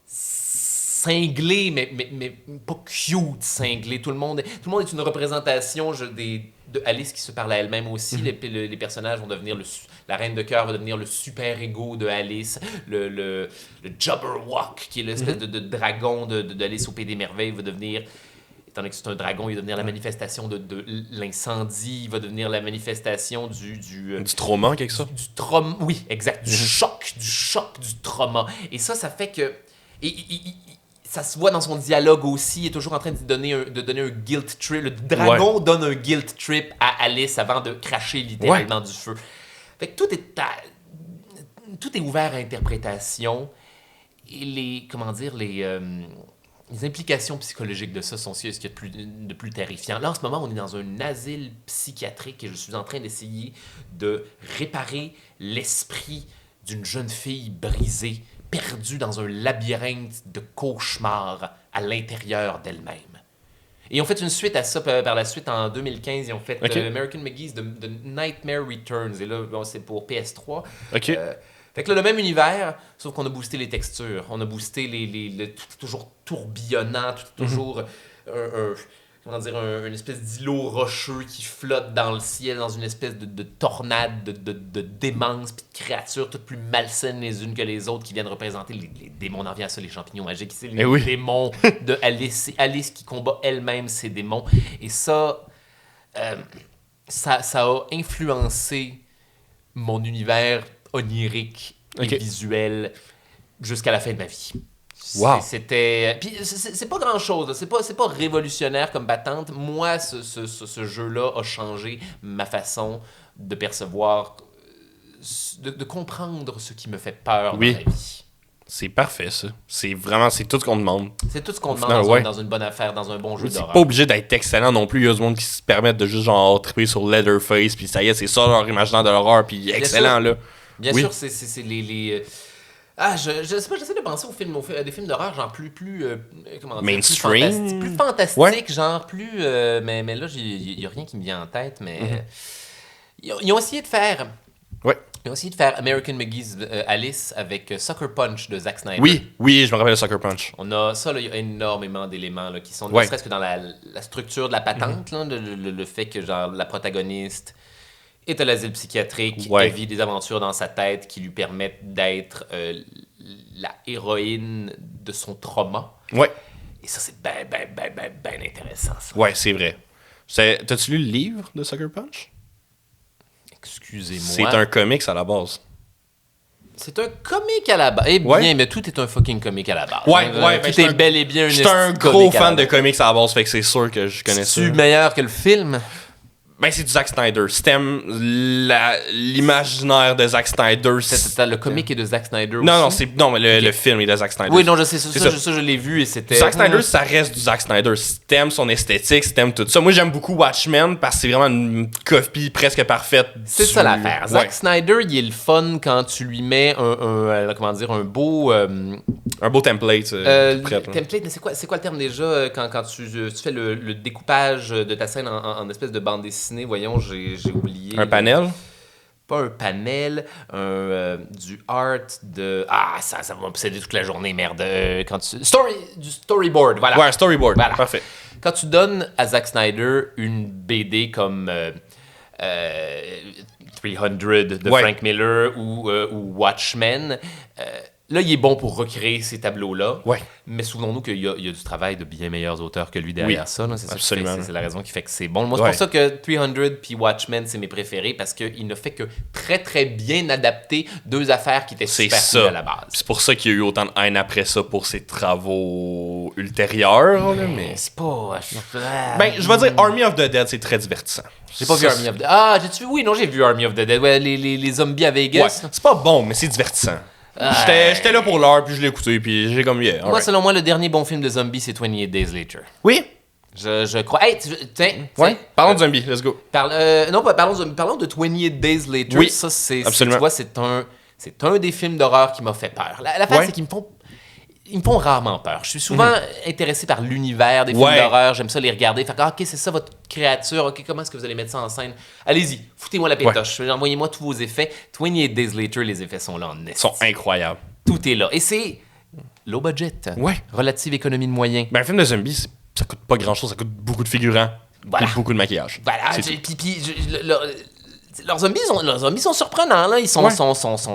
cinglé, mais pas cute cinglé. Tout le monde est une représentation de Alice qui se parle à elle-même aussi. Les personnages vont devenir la reine de cœur va devenir le super ego de Alice. Le Jabberwock, qui est l'espèce de dragon d'Alice au Pays des Merveilles, va devenir... étant donné que c'est un dragon, il va devenir la manifestation de l'incendie, il va devenir la manifestation Du trauma, quelque chose. du trauma. Oui, exact. Du choc, du trauma. Et ça fait que. Ça se voit dans son dialogue aussi. Il est toujours en train de donner un guilt trip. Le dragon donne un guilt trip à Alice avant de cracher littéralement du feu. Fait que tout est ouvert à interprétation. Et les implications psychologiques de ça sont ce qu'il y a de plus terrifiant. Là, en ce moment, on est dans un asile psychiatrique et je suis en train d'essayer de réparer l'esprit d'une jeune fille brisée, perdue dans un labyrinthe de cauchemars à l'intérieur d'elle-même. Et ils ont fait une suite à ça par la suite en 2015. Ils ont fait American McGee's The Nightmare Returns. Et là, c'est pour PS3. OK. Fait que là, le même univers, sauf qu'on a boosté les textures. On a boosté tout est toujours tourbillonnant, tout est toujours une espèce d'îlot rocheux qui flotte dans le ciel, dans une espèce de tornade de démence, puis de créatures toutes plus malsaines les unes que les autres qui viennent représenter les démons. On en vient à ça, les champignons magiques. C'est les démons de Alice. C'est Alice qui combat elle-même ses démons. Et ça a influencé mon univers onirique et visuel jusqu'à la fin de ma vie. Wow. Puis c'est pas grand-chose, c'est pas révolutionnaire comme battante. Moi, ce jeu-là a changé ma façon de percevoir, de comprendre ce qui me fait peur dans la vie. C'est parfait, ça. C'est tout ce qu'on demande. C'est tout ce qu'on demande dans une bonne affaire, dans un bon jeu d'horreur. C'est pas obligé d'être excellent non plus. Il y a du monde qui se permettent de juste genre triper sur Leatherface, puis ça y est, c'est ça leur imaginaire de l'horreur, puis excellent, là. Bien sûr, c'est les je sais pas, j'essaie de penser à des films d'horreur genre plus mainstream, plus fantastique, genre plus mais là il y a rien qui me vient en tête, mais ils ont essayé de faire American McGee's Alice avec Sucker Punch de Zack Snyder. Oui, je me rappelle de Sucker Punch. On a ça, là, il y a énormément d'éléments là, qui sont ne serait-ce que dans la structure de la patente, là, le fait que genre la protagoniste est à l'asile psychiatrique, elle vit des aventures dans sa tête qui lui permettent d'être la héroïne de son trauma. Ouais. Et ça, c'est ben intéressant, ça. Ouais, c'est vrai. T'as-tu lu le livre de Sucker Punch? Excusez-moi. C'est un comics à la base. C'est un comic à la base. Eh bien, mais tout est un fucking comic à la base. Tout est bel et bien un Je suis un gros fan de comics à la base, fait que c'est sûr que je connais ça. C'est meilleur que le film? Ben, c'est du Zack Snyder. Si t'aimes l'imaginaire de Zack Snyder... Le comic est de Zack Snyder aussi? Non, mais le film est de Zack Snyder. Oui, non, je sais. Ça, je l'ai vu et c'était... Zack Snyder, ça reste du Zack Snyder. Si t'aimes son esthétique, si t'aimes tout ça. Moi, j'aime beaucoup Watchmen parce que c'est vraiment une copie presque parfaite. C'est ça l'affaire. Zack Snyder, il est le fun quand tu lui mets un beau... un beau template. Template, mais c'est quoi le terme déjà quand tu fais le découpage de ta scène en espèce de bande dessinée? Voyons, j'ai oublié. Un panel? Pas un panel, du art de... ça va m'obséder toute la journée, merde. Du storyboard, voilà. Ouais, un storyboard, voilà. Parfait. Quand tu donnes à Zack Snyder une BD comme 300 de Frank Miller ou Watchmen... là, il est bon pour recréer ces tableaux-là. Ouais. Mais souvenons-nous qu'il y a du travail de bien meilleurs auteurs que lui derrière ça. Là. C'est absolument. C'est la raison qui fait que c'est bon. Moi, c'est pour ça que 300 puis Watchmen, c'est mes préférés parce qu'il ne fait que très, très bien adapter deux affaires qui étaient super cool à la base. C'est pour ça qu'il y a eu autant de haine après ça pour ses travaux ultérieurs. Là, mais c'est pas... je vais dire Army of the Dead, c'est très divertissant. J'ai pas vu Army of the Dead. J'ai-tu vu? Oui, non, j'ai vu Army of the Dead. Ouais, les zombies à Vegas. Ouais. C'est pas bon, mais c'est divertissant. J'étais là pour l'heure, puis je l'ai écouté, puis j'ai comme... Moi, selon moi, le dernier bon film de zombie, c'est 28 Days Later. Oui? Je crois... Hey, tiens. Parlons de zombies, let's go. Parlons de 28 Days Later. Oui, ça, absolument. Tu vois, c'est un des films d'horreur qui m'a fait peur. L'affaire, c'est qu'ils me font rarement peur. Je suis souvent intéressé par l'univers des films d'horreur. J'aime ça les regarder. Fait que, OK, c'est ça votre créature. OK, comment est-ce que vous allez mettre ça en scène? Allez-y, foutez-moi la pétoche. Envoyez-moi tous vos effets. 28 Days Later, les effets sont là en esti. Ils sont incroyables. Tout est là. Et c'est low budget. Relative économie de moyens. Ben, un film de zombies, ça coûte pas grand-chose. Ça coûte beaucoup de figurants. Beaucoup de maquillage. Voilà. Leurs zombies sont surprenants, là. Ils sont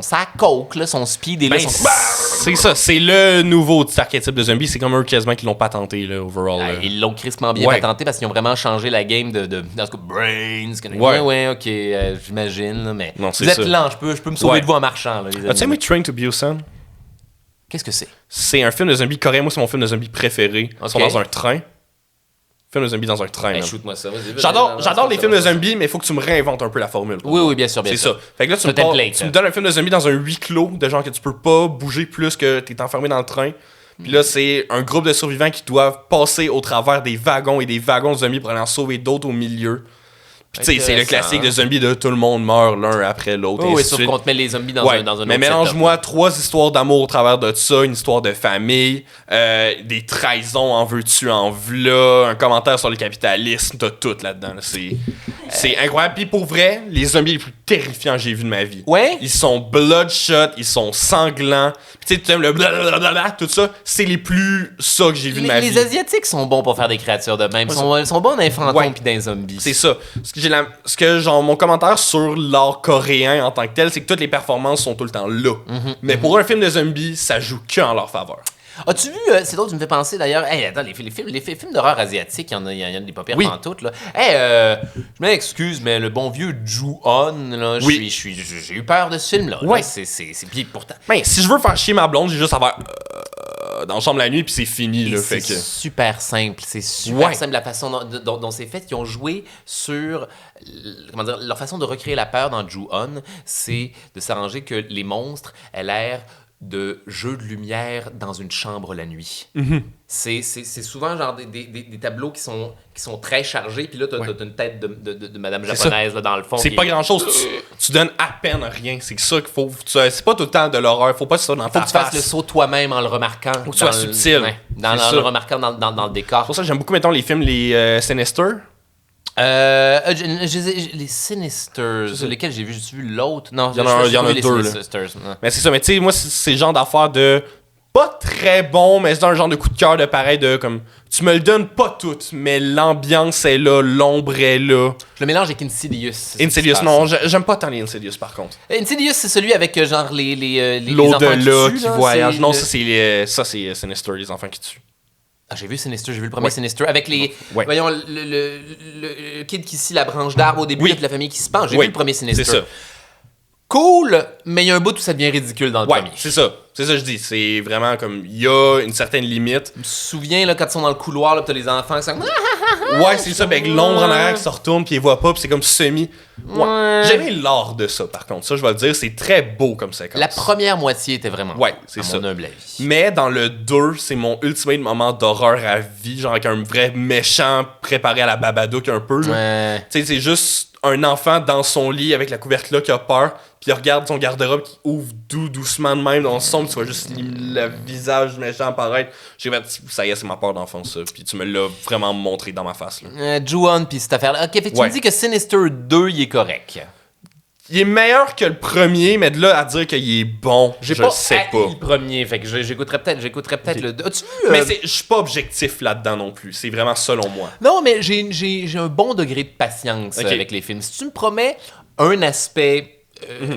ça coke, là, sont speed et là, Ben, c'est ça, c'est le nouveau archétype de zombie. C'est comme eux quasiment qui l'ont patenté, là, overall. Là. Ils l'ont crissement bien patenté parce qu'ils ont vraiment changé la game de dans ce cas, Brains. Ouais, ok, j'imagine, là, mais Non, vous êtes lent, je peux me sauver de vous en marchant, là, les amis. As-tu aimé Train to Busan? Qu'est-ce que c'est? C'est un film de zombies coréen. Moi, c'est mon film de zombies préféré. Ils sont dans un train. Film de zombies dans un train. Ben, shoot-moi ça, vas-y. J'adore les films de zombies, mais il faut que tu me réinventes un peu la formule. Oui, bien sûr. C'est ça. Fait que là, tu me donnes un film de zombies dans un huis clos, de genre que tu peux pas bouger plus que t'es enfermé dans le train. Puis là, c'est un groupe de survivants qui doivent passer au travers des wagons et des wagons de zombies pour aller en sauver d'autres au milieu. Puis tu sais, c'est le classique de zombies de tout le monde meurt l'un après l'autre. Oui, sauf qu'on te met les zombies dans un autre mais mélange-moi 3 histoires d'amour au travers de ça, une histoire de famille, des trahisons en veux-tu, en v'là, un commentaire sur le capitalisme, t'as tout là-dedans. Là. C'est incroyable. Puis pour vrai, les zombies les plus terrifiants que j'ai vus de ma vie. Ouais? Ils sont bloodshot, ils sont sanglants. Puis tu sais, tu aimes le blablabla, tout ça, c'est les plus ça que j'ai vu de ma vie. Les Asiatiques sont bons pour faire des créatures de même. Ils sont bons dans les fantômes pis dans les zombies. C'est ça. Mon commentaire sur l'art coréen en tant que tel, c'est que toutes les performances sont tout le temps là. Mais pour un film de zombies, ça joue que en leur faveur. As-tu vu, c'est d'autres, tu me fais penser d'ailleurs, attends, les films d'horreur asiatiques, il y en a des pas pires pantoutes, là. Je m'excuse, mais le bon vieux Ju-On, là, j'ai eu peur de ce film-là. Ouais. Là, c'est puis pourtant. Ben, si je veux faire chier ma blonde, j'ai juste à faire dans la chambre la nuit, puis c'est fini, là. C'est super simple, la façon dont c'est fait. Ils ont joué sur, leur façon de recréer la peur dans Ju-On, c'est de s'arranger que les monstres aient l'air de jeux de lumière dans une chambre la nuit. C'est souvent genre des tableaux qui sont très chargés, puis là, t'as une tête de madame japonaise là, dans le fond. C'est pas grand-chose. Tu donnes à peine rien. C'est ça qu'il faut. C'est pas tout le temps de l'horreur. Faut pas que ça dans ta face. Faut que tu fasses le saut toi-même en le remarquant. Faut que tu sois subtil. En le remarquant dans le décor. C'est pour ça que j'aime beaucoup, mettons, les films, les Sinister. Les Sinisters, lesquels j'ai vu l'autre. Non, il y en a deux. Mais c'est ça, mais tu sais, moi, c'est le genre d'affaire de pas très bon, mais c'est un genre de coup de cœur de pareil, de comme tu me le donnes pas tout, mais l'ambiance est là, l'ombre est là. Je le mélange avec Insidious. Insidious, non, j'aime pas tant les Insidious par contre. Insidious, c'est celui avec genre l'au-delà qui voyage. Non, ça c'est Sinister, les enfants qui tuent. Ah, j'ai vu Sinister, j'ai vu le premier Sinister avec les. Voyons, le kid qui scie la branche d'arbre au début avec la famille qui se penche. J'ai vu le premier Sinister. C'est ça. Cool, mais il y a un bout où ça devient ridicule dans le premier. C'est ça que je dis. C'est vraiment comme. Il y a une certaine limite. Je me souviens, là, quand ils sont dans le couloir, là, pis t'as les enfants qui sont. Ouais, c'est ça, avec l'ombre en arrière qui se retourne, puis ils voient pas, puis c'est comme semi. J'aimais l'art de ça, par contre. Ça, je vais le dire, c'est très beau comme séquence. La première moitié était vraiment. C'est ça. Mon humble avis. Mais dans le 2, c'est mon ultimate moment d'horreur à vie, genre avec un vrai méchant préparé à la Babadook un peu. Tu sais, c'est juste un enfant dans son lit avec la couverture là qui a peur, puis il regarde son garde-robe qui ouvre doucement de même dans le son, tu vois juste le visage méchant apparaître. J'ai fait, ça y est, c'est ma peur d'enfance, ça. Puis tu me l'as vraiment montré dans ma face. Ju-On, puis cette affaire-là. Ok, fait que tu me dis que Sinister 2, il est correct. Il est meilleur que le premier, mais de là à dire qu'il est bon, je sais pas. Le premier, fait que j'écouterais peut-être le 2. As-tu vu? Mais je suis pas objectif là-dedans non plus. C'est vraiment selon moi. Non, mais j'ai un bon degré de patience avec les films. Si tu me promets un aspect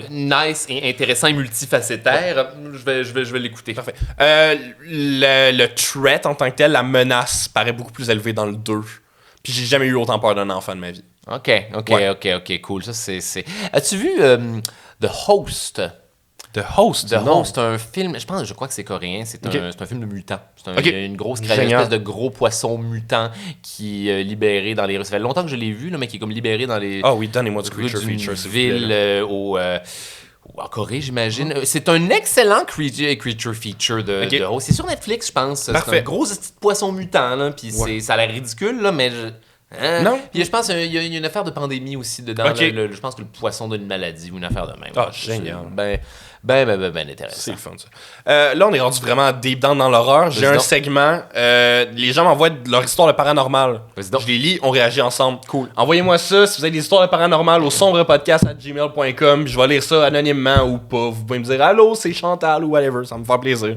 nice et intéressant et multifacétaire, je vais l'écouter. Parfait. Le threat en tant que tel, la menace, paraît beaucoup plus élevée dans le 2. Puis j'ai jamais eu autant peur d'un enfant de ma vie. Ok, cool. Ça, c'est... As-tu vu The Host? The Host, un film, je crois que c'est coréen, c'est un film de mutants. C'est une grosse créature, une espèce de gros poisson mutant qui est libéré dans les rues. Ça fait longtemps que je l'ai vu, là, mais qui est comme libéré dans les... Ah oui, donnez-moi du creature feature. Ville en Corée, j'imagine. C'est un excellent creature feature de Host. C'est sur Netflix, je pense. Parfait. C'est un gros petit poisson mutant, là, puis ça a l'air ridicule, là, mais... Non. Puis je pense qu'il y a une affaire de pandémie aussi dedans. Je pense que le poisson donne une maladie ou une affaire de même. Ah, génial. Ben intéressant. C'est le fun, ça. Là, on est rendu vraiment deep down dans l'horreur. J'ai un segment. Les gens m'envoient leur histoire de paranormal. Je les lis, on réagit ensemble. Cool. Envoyez-moi ça si vous avez des histoires de paranormal au sombrepodcast@gmail.com. Je vais lire ça anonymement ou pas. Vous pouvez me dire allô, c'est Chantal ou whatever. Ça me fait plaisir.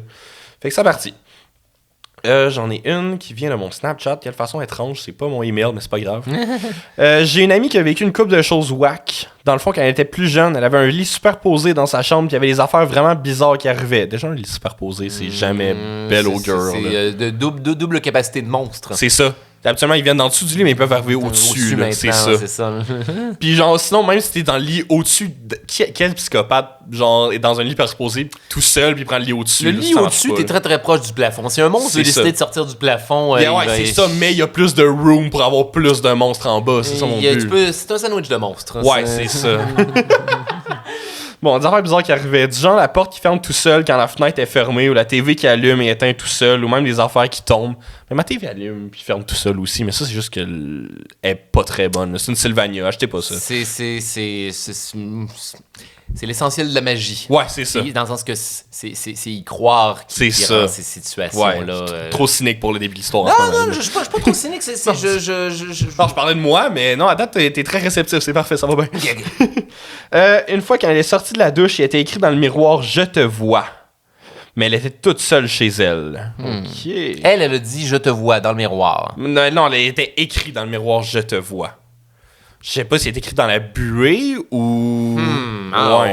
Fait que c'est parti. J'en ai une qui vient de mon Snapchat. Quelle façon étrange, c'est pas mon email, mais c'est pas grave. J'ai une amie qui a vécu une couple de choses whack. Dans le fond, quand elle était plus jeune, elle avait un lit superposé dans sa chambre, puis il y avait des affaires vraiment bizarres qui arrivaient. Déjà, un lit superposé, c'est jamais belle au girl. C'est de double capacité de monstre. C'est ça. Habituellement, ils viennent en dessous du lit, mais ils peuvent arriver au-dessus. Là, c'est ça. Puis genre, sinon, même si t'es dans le lit au-dessus, quel psychopathe, genre, est dans un lit superposé tout seul, puis il prend le lit au-dessus. Le lit au-dessus, t'es très très proche du plafond. Si un monstre veut décider de sortir du plafond... c'est ça, mais il y a plus de room pour avoir plus de monstres en bas. C'est ça mon but. C'est un sandwich de monstres. Ouais, c'est ça. Bon, des affaires bizarres qui arrivaient. Du genre la porte qui ferme tout seul quand la fenêtre est fermée, ou la TV qui allume et éteint tout seul, ou même des affaires qui tombent. Mais ma TV allume puis ferme tout seul aussi, mais ça, c'est juste qu'elle est pas très bonne. C'est une Sylvania, achetez pas ça. C'est l'essentiel de la magie. Ouais, c'est ça. Dans le sens que c'est y croire qui rend ces situations-là. Ouais, trop cynique pour le début de l'histoire. Non, je suis pas trop cynique. Non, je parlais de moi, mais non, à date, t'es très réceptif, c'est parfait, ça va bien. Une fois qu'elle est sortie de la douche, il était écrit dans le miroir « Je te vois ». Mais elle était toute seule chez elle. OK. Elle a dit « Je te vois » dans le miroir. Non, elle était écrit dans le miroir « Je te vois ». Je sais pas si elle est écrit dans la buée ou...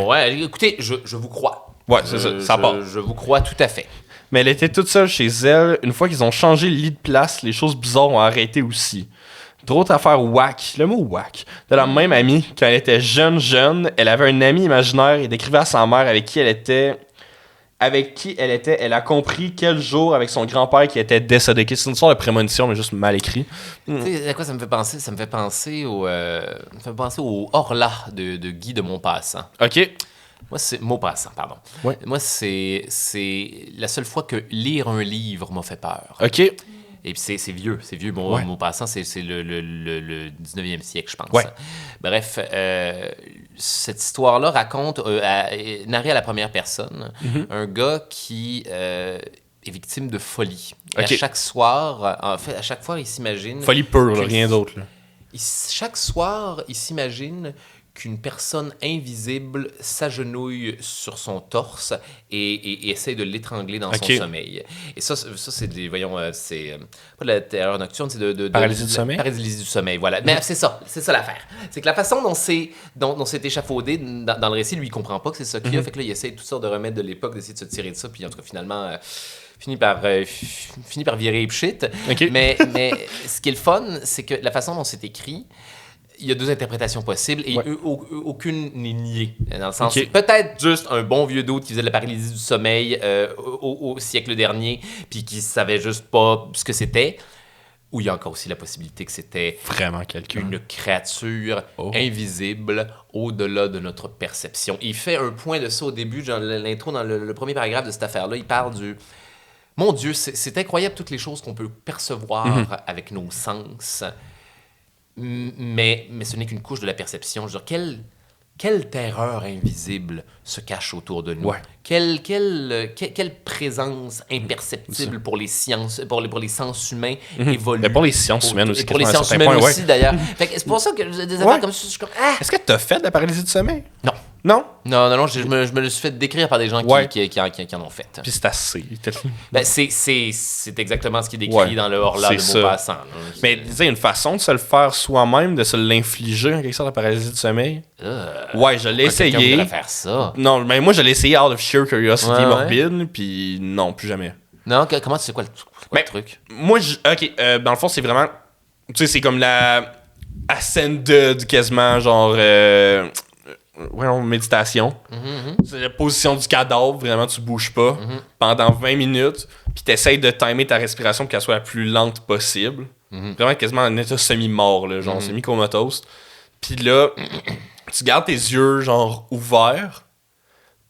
Ouais, écoutez, je vous crois. Ouais, c'est ça, ça part. Je vous crois tout à fait. Mais elle était toute seule chez elle. Une fois qu'ils ont changé le lit de place, les choses bizarres ont arrêté aussi. D'autres affaires whack, le mot whack, de la même amie, quand elle était jeune, elle avait un ami imaginaire et décrivait à sa mère avec qui elle était, elle a compris quel jour avec son grand-père qui était décédé. C'est une sorte de prémonition, mais juste mal écrit. Tu sais à quoi ça me fait penser? Ça me fait penser au Horla de Guy de Maupassant. OK. Moi, c'est Maupassant, pardon. Ouais. Moi, c'est la seule fois que lire un livre m'a fait peur. OK. Et puis c'est vieux. Maupassant, c'est le 19e siècle, je pense. Ouais. Bref, cette histoire-là raconte, narrée à la première personne, un gars qui est victime de folie. Et Okay. à chaque soir, en fait, à chaque fois, il s'imagine... Folie pure, là, rien d'autre. Là. Chaque soir, il s'imagine qu'une personne invisible s'agenouille sur son torse et essaie de l'étrangler dans son sommeil. Et ça c'est des... Voyons, c'est pas de la terreur nocturne, c'est de paralysie du sommeil? Paralysie du sommeil, voilà. Mais c'est ça l'affaire. C'est que la façon dont c'est échafaudé dans le récit, lui, il comprend pas que c'est ça qu'il y a. Fait que là, il essaie toutes sortes de remèdes de l'époque, d'essayer de se tirer de ça, puis en tout cas, finalement... finit par virer shit. Okay. Mais ce qui est le fun, c'est que la façon dont c'est écrit, il y a deux interprétations possibles et aucune n'est niée. Dans le sens, c'est peut-être juste un bon vieux doute qui faisait de la paralysie du sommeil au siècle dernier puis qui savait juste pas ce que c'était. Ou il y a encore aussi la possibilité que c'était vraiment quelqu'un, une créature invisible au-delà de notre perception. Il fait un point de ça au début, genre l'intro dans le premier paragraphe de cette affaire-là. Il parle du... Mon Dieu, c'est incroyable toutes les choses qu'on peut percevoir avec nos sens. Mais ce n'est qu'une couche de la perception. Je veux dire, quelle terreur invisible se cache autour de nous. Ouais. Quelle présence imperceptible pour les sciences, pour les sens humains évolue. Mais pour les sciences humaines aussi. Pour les sciences humaines aussi, d'ailleurs. C'est pour ça que des affaires comme ça, je suis comme... Est-ce que tu as fait de la paralysie du sommeil? Non. Non? Non, je me le suis fait décrire par des gens qui en ont fait. Puis c'est assez. Ben, c'est exactement ce qui est décrit dans le Horla de Maupassant. Mais tu sais, une façon de se le faire soi-même, de se l'infliger en quelque sorte, la paralysie du sommeil. Ouais, je l'ai essayé. Faire ça. Non, mais moi, je l'ai essayé out of sheer curiosity morbide, puis non, plus jamais. Non, comment tu sais quoi le truc? Moi, dans le fond, c'est vraiment... Tu sais, c'est comme la ascended, quasiment, genre... méditation. C'est la position du cadavre, vraiment, tu bouges pas pendant 20 minutes, puis t'essayes de timer ta respiration pour qu'elle soit la plus lente possible. Vraiment quasiment en état semi-mort, là, genre semi-comatose. Puis là, tu gardes tes yeux, genre, ouverts,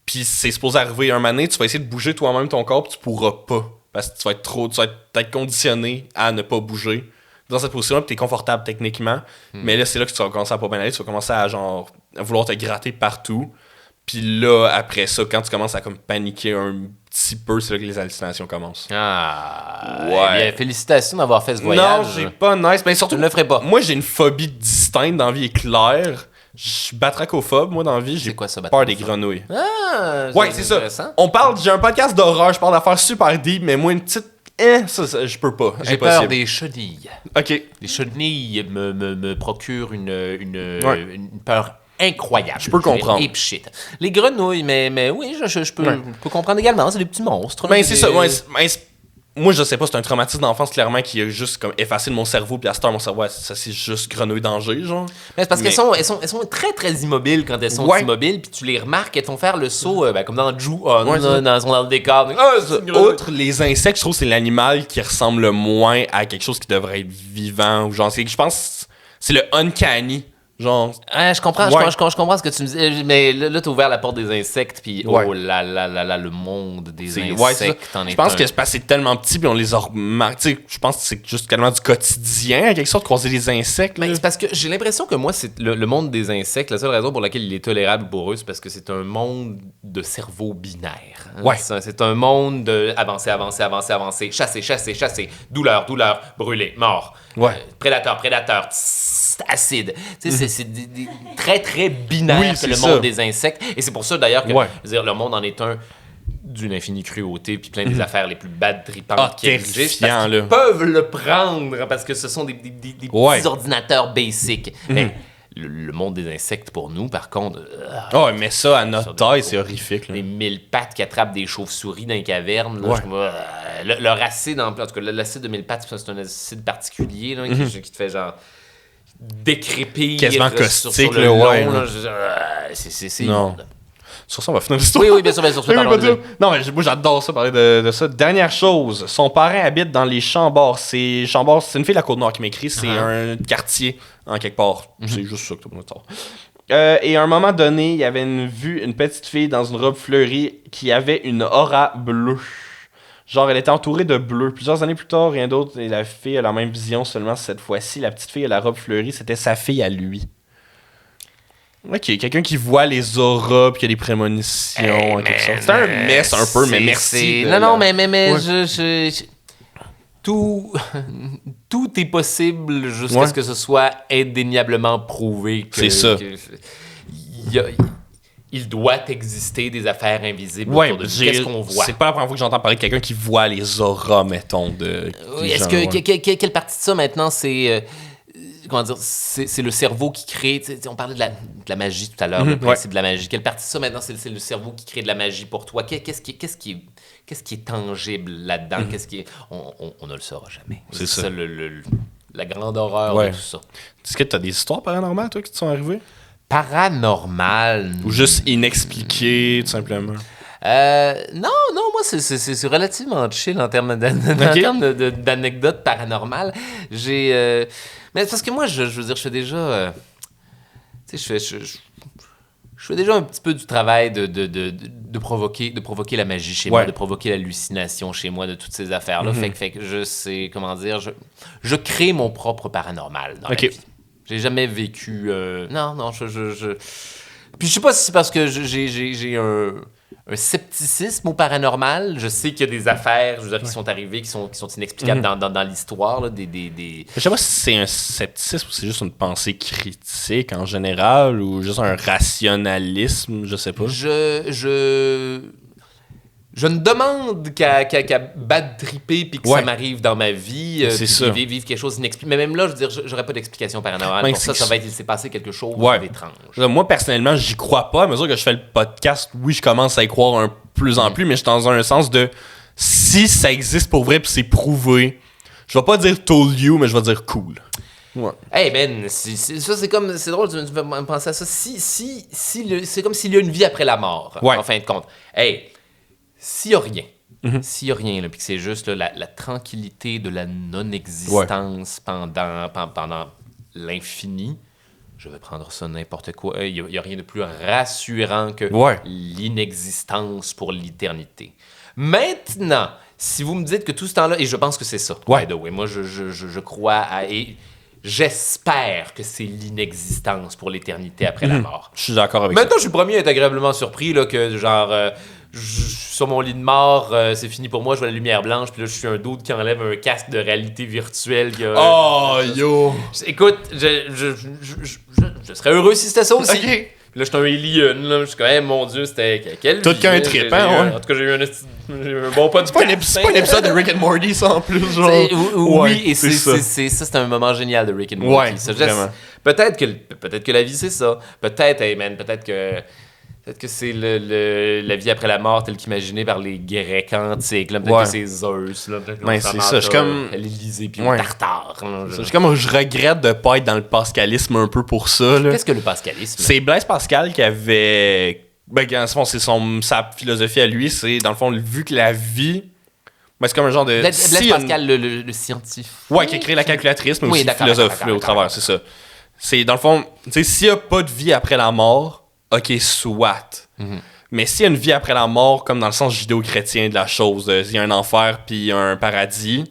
puis c'est supposé arriver un moment donné, tu vas essayer de bouger toi-même ton corps, puis tu pourras pas. Parce que tu vas être conditionné à ne pas bouger dans cette position-là, puis t'es confortable techniquement. Mais là, c'est là que tu vas commencer à pas bien aller. Tu vas commencer à vouloir te gratter partout. Puis là, après ça, quand tu commences à comme paniquer un petit peu, c'est là que les hallucinations commencent. Eh bien, félicitations d'avoir fait ce voyage. Non, j'ai pas nice. Mais surtout, je ne le ferai pas. Moi, j'ai une phobie distincte dans la vie claire. Je suis batracophobe, moi, dans la vie. J'ai peur des grenouilles. Ouais, c'est ça. J'ai un podcast d'horreur, je parle d'affaires super deep, mais moi, une petite ça, je peux pas. J'ai peur Impossible. des chenilles. Ok. Les chenilles me procurent une peur incroyable. Je peux comprendre. Et shit. Les grenouilles, mais oui, je peux comprendre également. C'est des petits monstres. Ben, là, c'est des- ça. Moi, je sais pas, c'est un traumatisme d'enfance, clairement, qui a juste comme effacé de mon cerveau, puis à cette heure, mon cerveau, ça c'est juste grenouille danger, genre. Mais c'est parce Mais- qu'elles sont très, très immobiles quand elles sont Ouais. immobiles, puis tu les remarques, elles te font faire le saut, comme dans Ju-On, Ouais, là, dans le décor. Ah, c'est une grenouille. Outre les insectes, je trouve que c'est l'animal qui ressemble le moins à quelque chose qui devrait être vivant, ou genre, je pense que c'est le uncanny. Genre, Ouais, je comprends, Ouais. je comprends ce que tu me dis, mais là, t'as ouvert la porte des insectes, puis Ouais. oh là là là là, le monde des c'est insectes, ça. t'en es Je pense un. que c'est parce que c'est tellement petit, puis on les a remarqués. Je pense que c'est juste tellement du quotidien, en quelque sorte, croiser les insectes. Là. Mais c'est parce que j'ai l'impression que moi, c'est le monde des insectes, la seule raison pour laquelle il est tolérable pour eux, c'est parce que c'est un monde de cerveau binaire. Hein. Ouais. C'est un monde de avancer, chasser, douleur, brûler, mort. Ouais. Prédateur, acide. Tu sais, c'est très, très binaire Oui, que c'est le ça. monde des insectes. Et c'est pour ça, d'ailleurs, que Ouais. je veux dire, le monde en est un d'une infinie cruauté, puis plein des affaires les plus bad tripantes Ah, qui existent. terrifiant, Parce qu'ils là. peuvent le prendre, parce que ce sont des Ouais. petits ordinateurs basiques. Mais le monde des insectes, pour nous, par contre, Oh, mais ça, à notre Sur des taille, gros- c'est horrifique. Là. les 1000 pattes qui attrapent des chauves-souris dans les cavernes, là, Ouais. je trouve, leur acide, en tout cas, l'acide de 1000 pattes, c'est un acide particulier là, qui te fait genre décrépir Quasiment sur caustique, le là, long. ouais. Là, c'est Non. immonde. Sur ça, on va finir l'histoire. Oui, bien sûr, Oui, pardon, pas désolé. tout. Non, mais moi j'adore ça, parler de ça. Dernière chose, son parrain habite dans les Chambards. C'est une fille de la Côte-Nord qui m'écrit, c'est un quartier en quelque part. C'est juste ça que tout le monde sort. Et à un moment donné, il y avait une petite fille dans une robe fleurie qui avait une aura bleue. Genre, elle était entourée de bleu. Plusieurs années plus tard, rien d'autre, et la fille a la même vision, seulement cette fois-ci, la petite fille à la robe fleurie, c'était sa fille à lui. Ok, quelqu'un qui voit les auras puis qui a des prémonitions en quelque sorte. C'est un mess un peu, mais merci. Non, mais Ouais. tout est possible jusqu'à Ouais. ce que ce soit indéniablement prouvé que C'est ça. il doit exister des affaires invisibles Ouais, autour de nous. Qu'est-ce qu'on voit? c'est pas la première fois que j'entends parler de quelqu'un qui voit les auras, mettons, de. Oui, des est-ce gens, que ouais. quelle partie de ça maintenant c'est comment dire, c'est le cerveau qui crée. On parlait de la magie tout à l'heure, le principe de la magie. Quelle partie de ça maintenant c'est le cerveau qui crée de la magie pour toi? Qu'est-ce qui est tangible là-dedans? Qu'est-ce qui est on ne le saura jamais. C'est ça. La grande horreur Ouais. de tout ça. Est-ce que t'as des histoires paranormales, toi, qui te sont arrivées? Paranormal. Ou juste inexpliquées, tout simplement? Non, moi, c'est relativement chill en termes d'anecdotes paranormales. Mais c'est parce que moi, je veux dire, je fais déjà... tu sais, je fais déjà un petit peu du travail de provoquer la magie chez moi, Ouais. de provoquer l'hallucination chez moi, de toutes ces affaires-là. Fait que je sais, comment dire, je crée mon propre paranormal dans Ok. la vie. J'ai jamais vécu... non, Puis je sais pas si c'est parce que j'ai un scepticisme au paranormal. Je sais qu'il y a des affaires, je veux dire, qui sont arrivées, qui sont inexplicables dans l'histoire, là, Je sais pas si c'est un scepticisme ou c'est juste une pensée critique en général ou juste un rationalisme, je sais pas. Je ne demande qu'à bad tripper puis que Ouais. ça m'arrive dans ma vie, C'est puis ça. vivre quelque chose d'inexplicable. Mais même là, je veux dire, j'aurais pas d'explication paranormale. Ben, Pour ça, c'est ça que- va être, il s'est passé quelque chose Ouais. d'étrange. Moi, personnellement, j'y crois pas. À mesure que je fais le podcast, oui, je commence à y croire un plus en plus, mais je suis dans un sens de si ça existe pour vrai puis c'est prouvé, je vais pas dire told you, mais je vais dire cool. Ouais. Hey Ben, ça c'est comme, c'est drôle, tu me fais penser à ça. C'est comme s'il y a une vie après la mort, Ouais. en fin de compte. Hey, s'il y a rien, là, puis que c'est juste là, la tranquillité de la non-existence pendant l'infini, je vais prendre ça n'importe quoi. Il y a rien de plus rassurant que Ouais. l'inexistence pour l'éternité. Maintenant, si vous me dites que tout ce temps-là, et je pense que c'est ça, Ouais. by the way, moi je crois à... Et j'espère que c'est l'inexistence pour l'éternité après la mort. Je suis d'accord avec Maintenant, je suis le premier à être agréablement surpris là, que genre... je suis sur mon lit de mort, c'est fini pour moi, je vois la lumière blanche, puis là, je suis un dude qui enlève un casque de réalité virtuelle. Qui a, ça. Oh, yo! Écoute, je serais heureux si c'était ça aussi. Ok. Puis là, j'étais un alien, là. Je suis quand même, mon Dieu, c'était quel Tout qu'un vie, trip, j'ai hein, eu ouais. En tout cas, j'ai eu un bon podcast. C'est pas un épisode de Rick and Morty, ça, en plus, genre. Oui, Ouais, et c'est ça. c'est un moment génial de Rick and Morty. Ouais, Ça, vraiment. peut-être que la vie, c'est ça. Peut-être, hey man, peut-être que c'est la vie après la mort telle qu'imaginée par les Grecs antiques. Là. Peut-être Ouais. que c'est Zeus. Là. Peut-être Ouais, c'est ça. Je suis comme... l'Élysée puis Ouais. le Tartare. Là. Je regrette de pas être dans le pascalisme un peu pour ça, là. Qu'est-ce que le pascalisme? C'est Blaise Pascal qui avait... Ben, dans le fond, c'est sa philosophie à lui, c'est, dans le fond, vu que la vie... Ben, c'est comme un genre de... Blaise Pascal, le scientifique. Ouais, qui a créé la calculatrice, mais Oui, aussi d'accord, philosophe d'accord, là, au travers, c'est ça. C'est, dans le fond, tu sais, s'il y a pas de vie après la mort, ok, soit. Mais s'il y a une vie après la mort, comme dans le sens judéo-chrétien de la chose, il y a un enfer puis un paradis,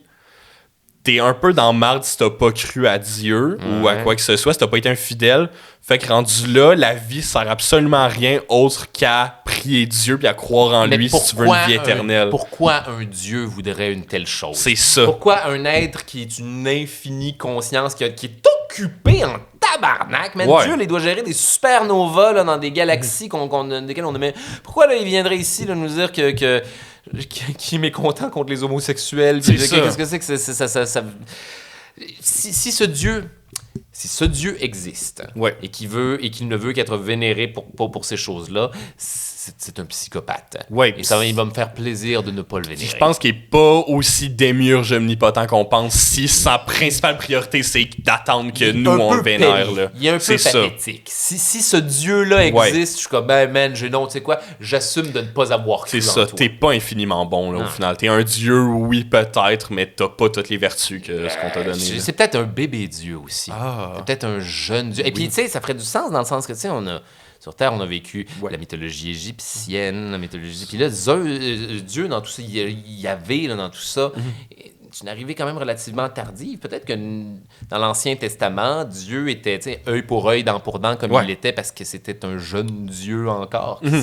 t'es un peu dans marde si t'as pas cru à Dieu ou à quoi que ce soit, si t'as pas été infidèle. Fait que rendu là, la vie sert absolument à rien autre qu'à prier Dieu puis à croire en lui si tu veux une vie éternelle. Pourquoi un Dieu voudrait une telle chose? C'est ça. Pourquoi un être qui est une infinie conscience, qui est occupé en tabarnak, man, Ouais. Dieu, là, il doit gérer des supernovas là, dans des galaxies desquelles on aimait. Pourquoi là, il viendrait ici là, nous dire qui est mécontent contre les homosexuels? C'est Puis, ça. qu'est-ce que c'est que ça... Si ce Dieu existe Ouais. et qu'il ne veut qu'être vénéré pour ces choses-là, c'est un psychopathe. Ouais, Et ça, il va me faire plaisir de ne pas le vénérer. Je pense qu'il est pas aussi démiurge omnipotent qu'on pense si sa principale priorité c'est d'attendre que nous on le vénère. Là. Il est un peu C'est ça. pathétique. Si ce Dieu-là existe, je suis comme, ben man, tu sais quoi, j'assume de ne pas avoir cru C'est en ça, toi. t'es pas infiniment bon là, au final. T'es un dieu, oui, peut-être, mais t'as pas toutes les vertus que ce qu'on t'a donné. là. C'est peut-être un bébé Dieu aussi. Ah. C'est peut-être un jeune Dieu. Et puis, tu sais, ça ferait du sens dans le sens que, tu sais, sur Terre, on a vécu la mythologie égyptienne, la mythologie... Puis là, Dieu, dans tout ça, il y avait dans tout ça... C'est une arrivée quand même relativement tardive. Peut-être que dans l'Ancien Testament, Dieu était, tu sais, œil pour œil, dent pour dent, comme il était, parce que c'était un jeune Dieu encore. Mais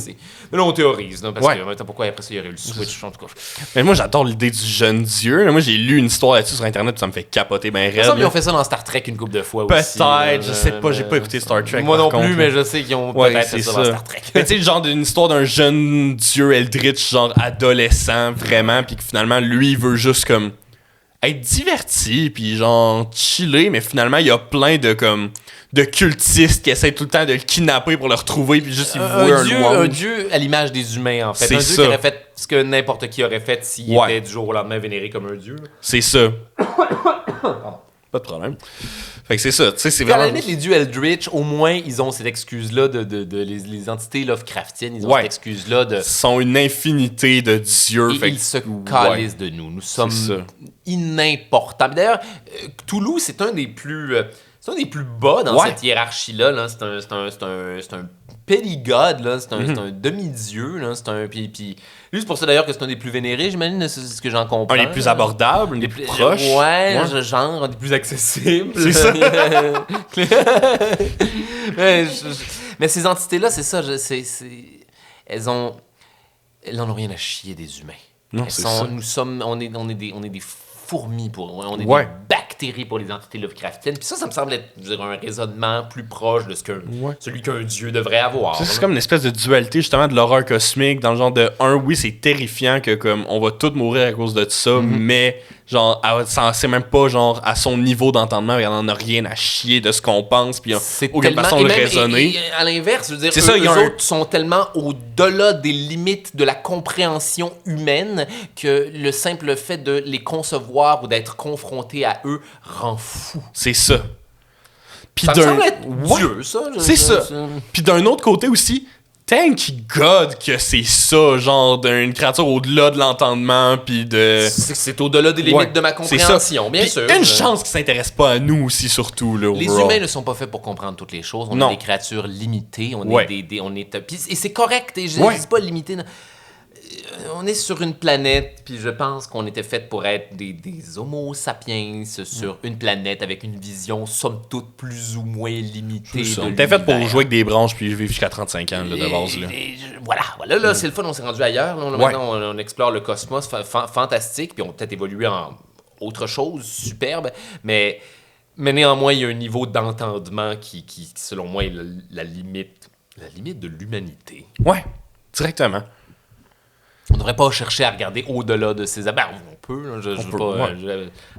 là, on théorise, là, parce que pourquoi après ça, il y aurait eu le switch, en tout cas. Mais moi, j'adore l'idée du jeune dieu. Là, moi, j'ai lu une histoire là-dessus sur Internet, puis ça me fait capoter ben raide. Ils ont fait ça dans Star Trek une couple de fois aussi. Peut-être, je sais pas, j'ai pas écouté Star Trek. Moi non par plus, contre, mais là. je sais qu'ils ont Ouais, peut-être fait c'est ça dans Star Trek. Mais tu sais, le genre d'une histoire d'un jeune dieu Eldritch, genre adolescent, vraiment, puis que finalement, lui, il veut juste comme être diverti, puis genre chiller, mais finalement, il y a plein de cultistes qui essaient tout le temps de le kidnapper pour le retrouver, puis juste il voit un dieu à l'image des humains, en fait. C'est Un dieu ça. qui aurait fait ce que n'importe qui aurait fait s'il était du jour au lendemain vénéré comme un dieu. C'est ça. Pas de problème. Fait que c'est ça, tu sais, c'est À la vraiment... limite, les dieux Eldritch, au moins, ils ont cette excuse-là les entités Lovecraftiennes, ils ont cette excuse-là de... sont une infinité de dieux. Et fait ils que- se calissent de nous. Nous sommes ça. inimportants. D'ailleurs, Cthulhu, c'est un des plus bas dans cette hiérarchie-là. Là. C'est un péligode, là. C'est un demi-dieu. Là. Puis lui, c'est pour ça d'ailleurs que c'est un des plus vénérés, j'imagine, c'est ce que j'en comprends. Un des plus abordables, un des plus proches. Ouais, genre, un des plus accessibles. C'est ça. mais ces entités-là, c'est ça. Elles n'en ont rien à chier des humains. Non, c'est ça. On est des fourmis on est Ouais. des bactéries pour les entités Lovecraftiennes. Puis ça me semble être, je dirais, un raisonnement plus proche de celui qu'un dieu devrait avoir. C'est comme une espèce de dualité justement de l'horreur cosmique dans le genre de oui c'est terrifiant que comme on va tous mourir à cause de ça mais genre c'est même pas genre à son niveau d'entendement il en a rien à chier de ce qu'on pense puis C'est aucune tellement... façon de et même- raisonner. et à l'inverse, je veux dire, C'est ça, il y a eux un- autres sont tellement au-delà des limites de la compréhension humaine que le simple fait de les concevoir ou d'être confronté à eux rend fou. C'est ça. Puis Ça me semble être Dieu, ça. C'est ça. Puis d'un autre côté aussi, thank God que c'est ça, genre d'une créature au-delà de l'entendement, puis de... C'est au-delà des limites de ma c'est ça. compréhension, bien Puis sûr. une chance qu'ils s'intéressent pas à nous aussi, surtout, là, Les overall. humains ne sont pas faits pour comprendre toutes les choses. On Non. est des créatures limitées. On Ouais. est et c'est correct. Et je Ouais. dis pas limité. On est sur une planète, puis je pense qu'on était fait pour être des homo sapiens sur une planète avec une vision, somme toute, plus ou moins limitée. C'est ça. de On était fait pour l'univers. jouer avec des branches puis vivre jusqu'à 35 ans, là, de base. Là. Voilà, là, c'est le fun, on s'est rendu ailleurs. Là, maintenant, on explore le cosmos, fantastique, puis on peut peut-être évoluer en autre chose, superbe, mais néanmoins, il y a un niveau d'entendement qui selon moi, est la limite La limite de l'humanité. Ouais, directement. On devrait pas chercher à regarder au-delà de ces... Ben, on peut, là, je veux pas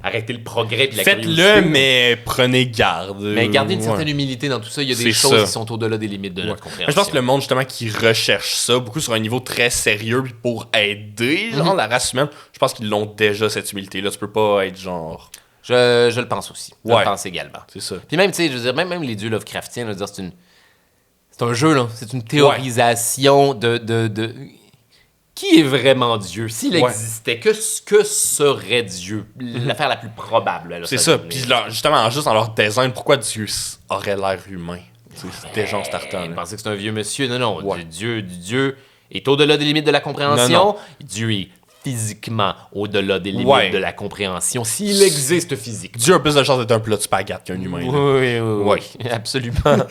arrêter le progrès puis la Faites-le, curiosité. mais prenez garde. Mais gardez une Ouais. certaine humilité dans tout ça. Il y a des C'est choses ça. qui sont au-delà des limites de notre compréhension. Je pense que le monde, justement, qui recherche ça, beaucoup sur un niveau très sérieux, puis pour aider, genre, la race humaine, je pense qu'ils l'ont déjà, cette humilité-là. Tu peux pas être genre... Je le pense aussi. Je Ouais. le pense également. C'est ça. Puis même, tu sais, je veux dire, même les dieux Lovecraftiens, là, je veux dire, c'est un jeu, là. C'est une théorisation de... Qui est vraiment Dieu? S'il Ouais. existait, que serait Dieu? L'affaire la plus probable. Là, C'est ça. Puis là, justement, juste dans leur design, pourquoi Dieu aurait l'air humain? C'est déjà en startant. Vous là. pensez que c'est un vieux monsieur? Non, non. Ouais. Dieu est au-delà des limites de la compréhension. Non, non. Dieu est physiquement au-delà des limites Ouais. de la compréhension. S'il existe physiquement. Dieu a plus de chance d'être un plat de spaghette qu'un humain. là. Oui, absolument.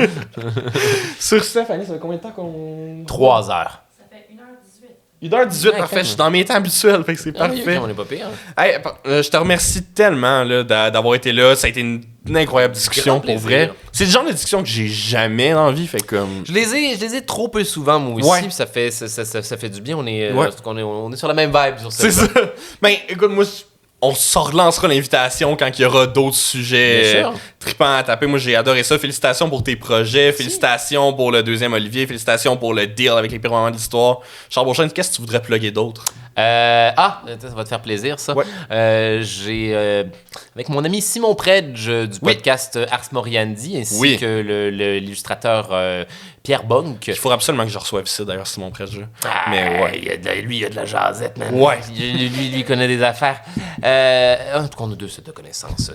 Sur ça, Fanny, ça fait combien de temps qu'on... 3 heures. Ça fait 1h18. 1h18, Ouais, parfait. quand Je suis dans mes temps habituels, fait que c'est Ah oui, parfait. on n'est pas pire. Hey, je te remercie tellement là, d'avoir été là. Ça a été une incroyable discussion, Grand pour plaisir. vrai. C'est le genre de discussion que j'ai jamais envie, fait comme... Je les ai trop peu souvent, moi aussi, Ouais. puis ça fait du bien. On est, Ouais. parce qu'on est, on est sur la même vibe sur C'est ça. Ben, écoute, moi, on se relancera l'invitation quand il y aura d'autres sujets Bien sûr. tripants à taper. Moi, j'ai adoré ça. Félicitations pour tes projets. Félicitations pour le deuxième Olivier. Félicitations pour le deal avec les pires moments de l'histoire. Charles Beauchesne, qu'est-ce que tu voudrais plugger d'autre? Ça va te faire plaisir, ça. Ouais. J'ai, avec mon ami Simon Predge du Oui. podcast Ars Moriendi, ainsi Oui. que l'illustrateur Pierre Bonk. Il faut absolument que je reçoive ça, d'ailleurs, Simon Préjeu. Mais ouais. Lui, il a de la jasette, man. Ouais. Lui, il connaît des affaires. En tout cas, on a deux sets de connaissances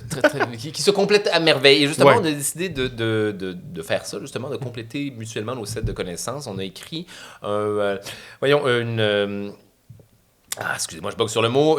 qui se complètent à merveille. Et justement, Ouais. on a décidé de faire ça, justement, de compléter mutuellement nos sets de connaissances. On a écrit, excusez-moi, je bug sur le mot.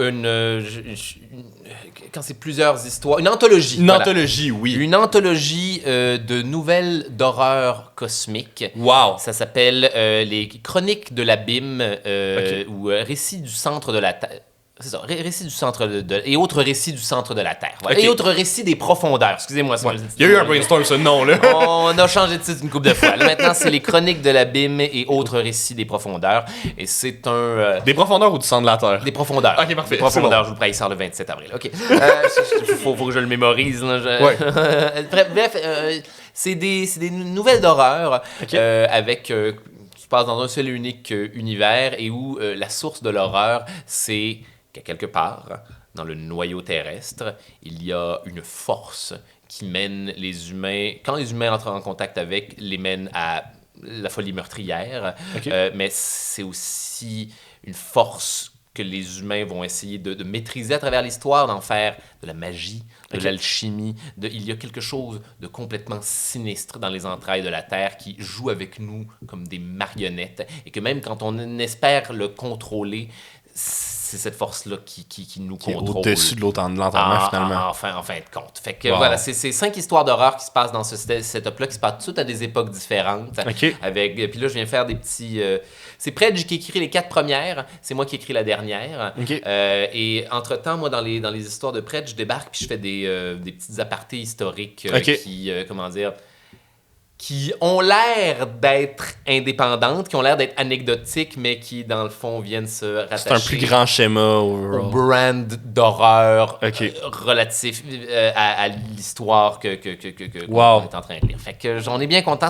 Quand c'est plusieurs histoires. Une anthologie. Une voilà. anthologie, oui. Une anthologie de nouvelles d'horreur cosmique. Wow. Ça s'appelle Les Chroniques de l'Abîme Ok. ou Récits du centre de la Terre. C'est ça, récits du centre et autres récits du centre de la Terre. Voilà. Ok. Et autres récits des profondeurs. Excusez-moi. Ouais. Il y a eu un brainstorm, ce nom-là. On a changé de titre une couple de fois. Là, maintenant, c'est Les Chroniques de l'Abîme et autres récits des profondeurs. Et c'est un... Des profondeurs ou du centre de la Terre? Des profondeurs. Ok, parfait, Des profondeurs, c'est bon. je vous le prédis, il sort le 27 avril. OK. Faut que je le mémorise. Là, Ouais. Bref, c'est des nouvelles d'horreur Ok. avec... qui se passe dans un seul et unique univers et où la source de l'horreur, c'est qu'à quelque part, dans le noyau terrestre, il y a une force qui mène les humains... Quand les humains entrent en contact avec, les mène à la folie meurtrière. Ok. Mais c'est aussi une force que les humains vont essayer de maîtriser à travers l'histoire, d'en faire de la magie, de Ok. l'alchimie. Il y a quelque chose de complètement sinistre dans les entrailles de la Terre qui joue avec nous comme des marionnettes et que même quand on espère le contrôler, c'est cette force-là qui nous Qui est contrôle. au-dessus de l'enterrement, finalement. En fin de compte. Fait que Wow. voilà, c'est 5 histoires d'horreur qui se passent dans ce setup-là, qui se passent toutes à des époques différentes. Ok. Puis là, je viens faire des petits... c'est Predge qui écrit les 4 premières, c'est moi qui écris la dernière. Ok. Et entre-temps, moi, dans les histoires de Predge, je débarque puis je fais des petites apartés historiques Ok. qui ont l'air d'être indépendantes, qui ont l'air d'être anecdotiques, mais qui, dans le fond, viennent se rattacher C'est un plus grand schéma au overall. brand d'horreur Ok. relatif à l'histoire que Wow. qu'on est en train de lire. Fait que j'en ai bien content.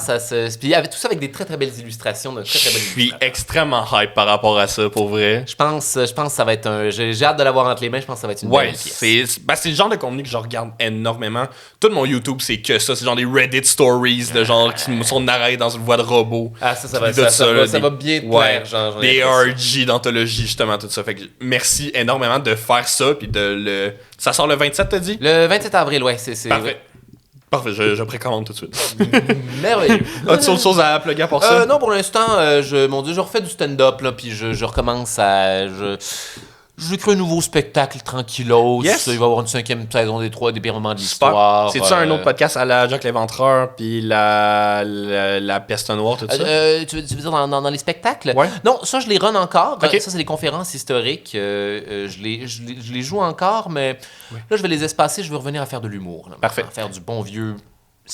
Puis avec tout ça avec des très très belles illustrations, de très Je très belles suis illustrateurs. extrêmement hype par rapport à ça, pour vrai. Je pense que ça va être j'ai hâte de l'avoir entre les mains. Je pense que ça va être une Ouais, belle pièce. c'est le genre de contenu que je regarde énormément. Tout mon YouTube, c'est que ça. C'est genre des Reddit stories de genre qui me sont narrés dans une voix de robot. Ah, ça Puis va, de ça là, va bien te ouais, plaire. J'en ai des l'impression. RG d'anthologie, justement, tout ça. Fait que merci énormément de faire ça. Puis ça sort le 27, t'as dit? Le 27 avril, ouais, c'est Parfait. Parfait, je précommande tout de suite. merveilleux. As-tu autre chose à plugger pour ça? Non, pour l'instant, mon Dieu, je refais du stand-up, là, puis je recommence à... J'écris un nouveau spectacle tranquillos. Yes. Il va y avoir une 5e saison des pires moments de Super. l'histoire. C'est-tu un autre podcast à la Jack l'Éventreur, puis la Peste Noire, tout ça? Tu veux dire dans les spectacles? Ouais. Non, ça, je les run encore. Ok. Ça, c'est des conférences historiques. Je les joue encore, mais là, je vais les espacer. Je vais revenir à faire de l'humour. Là, Parfait. À faire du bon vieux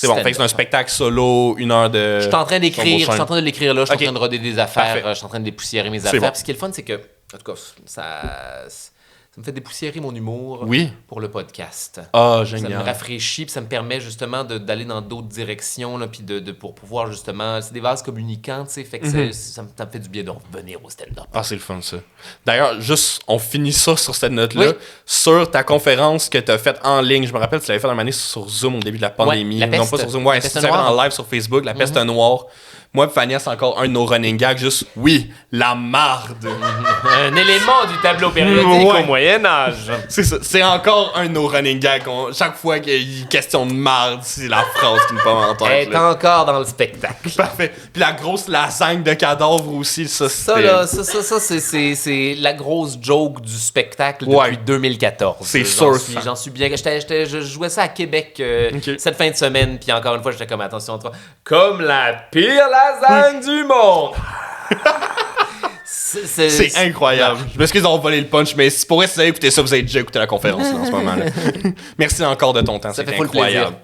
C'est bon, fait que c'est un spectacle solo, 1 heure de... Je suis en train d'écrire, je suis en train de l'écrire là, je suis Ok. en train de roder des affaires, Parfait. je suis en train de dépoussiérer mes C'est affaires. bon. Puis ce qui est le fun, c'est que, en tout cas, ça me fait dépoussiérer mon humour Oui. pour le podcast. Ah, Ça me génial. rafraîchit, puis ça me permet justement d'aller dans d'autres directions, là, puis pour pouvoir justement... C'est des vases communicants, tu sais, fait que ça me fait du bien de revenir au stand-up. Ah, c'est le fun, ça. D'ailleurs, juste, on finit ça sur cette note-là. Oui. Sur ta conférence que tu as faite en ligne, je me rappelle, tu l'avais fait une année sur Zoom au début de la pandémie. la peste. Non, pas sur Zoom. Ouais, La tu peste l'avais noire. en live sur Facebook, la peste noire. Moi et Fania, c'est encore un de nos running gags. Juste, oui, la marde. Un élément du tableau périodique Ouais. au Moyen-Âge. C'est ça. C'est encore un de nos running gags. Chaque fois qu'il y a une question de marde, c'est la phrase qui nous part en Elle tête. est là. encore dans le spectacle. Parfait. Puis la grosse lasagne de cadavre aussi, ça, Ça, c'était- là, c'est la grosse joke du spectacle depuis Ouais. 2014. C'est J'en sûr, suis- ça. J'en suis bien. Je jouais ça à Québec Ok. cette fin de semaine, puis encore une fois, j'étais comme, attention, toi, comme la pire lasagne du monde. C'est incroyable. Je m'excuse d'avoir volé le punch, mais si pour vrai, si vous avez écouté ça, vous avez déjà écouté la conférence là, en ce moment. Là. Merci encore de ton temps, Ça c'est fait full plaisir. incroyable.